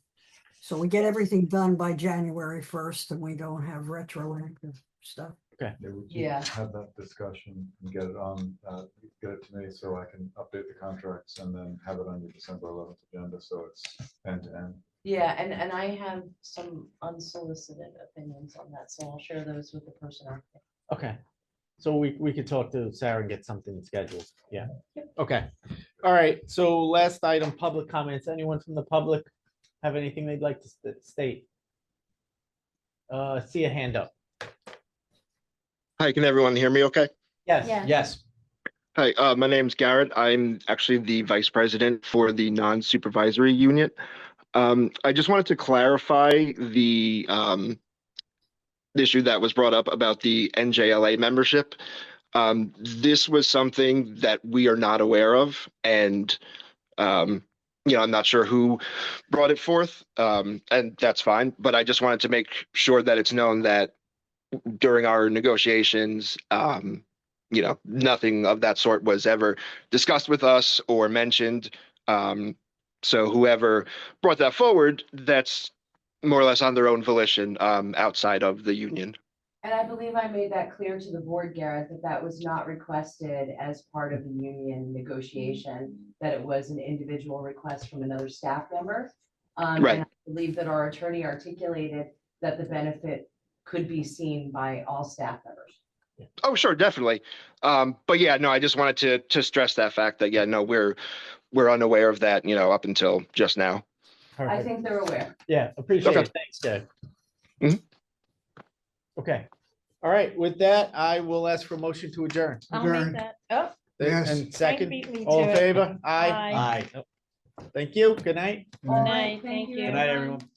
So we get everything done by January 1st and we don't have retroactive stuff. Yeah, we can Yeah. have that discussion and get it on, get it to me so I can update the contracts and then have it on your December 11th agenda, so it's end to end. Yeah, and I have some unsolicited opinions on that, so I'll share those with the personnel. Okay. So we could talk to Sarah and get something scheduled. Yeah. Okay. All right. So last item, public comments. Anyone from the public have anything they'd like to state? See a hand up. Hi, can everyone hear me okay? Yes. Yeah. Yes. Hi, my name's Garrett. I'm actually the vice president for the non-supervisory unit. I just wanted to clarify the issue that was brought up about the NJLA membership. This was something that we are not aware of, and you know, I'm not sure who brought it forth, and that's fine. But I just wanted to make sure that it's known that during our negotiations, you know, nothing of that sort was ever discussed with us or mentioned. So whoever brought that forward, that's more or less on their own volition, outside of the union. And I believe I made that clear to the board, Garrett, that that was not requested as part of the union negotiation, that it was an individual request from another staff member. Right. And I believe that our attorney articulated that the benefit could be seen by all staff members. Oh, sure, definitely. But yeah, no, I just wanted to stress that fact that, yeah, no, we're unaware of that, you know, up until just now. I Perfect. think they're aware. Yeah, appreciate Okay. it. Thanks, Jay. Mhm. Okay. All right. With that, I will ask for a motion to adjourn. I'll make Adjourn. that. Oh, Yes. And second, beat me all to in it. favor? Aye. Aye. Thank you. Good night. Good night, thank you. Good night, everyone.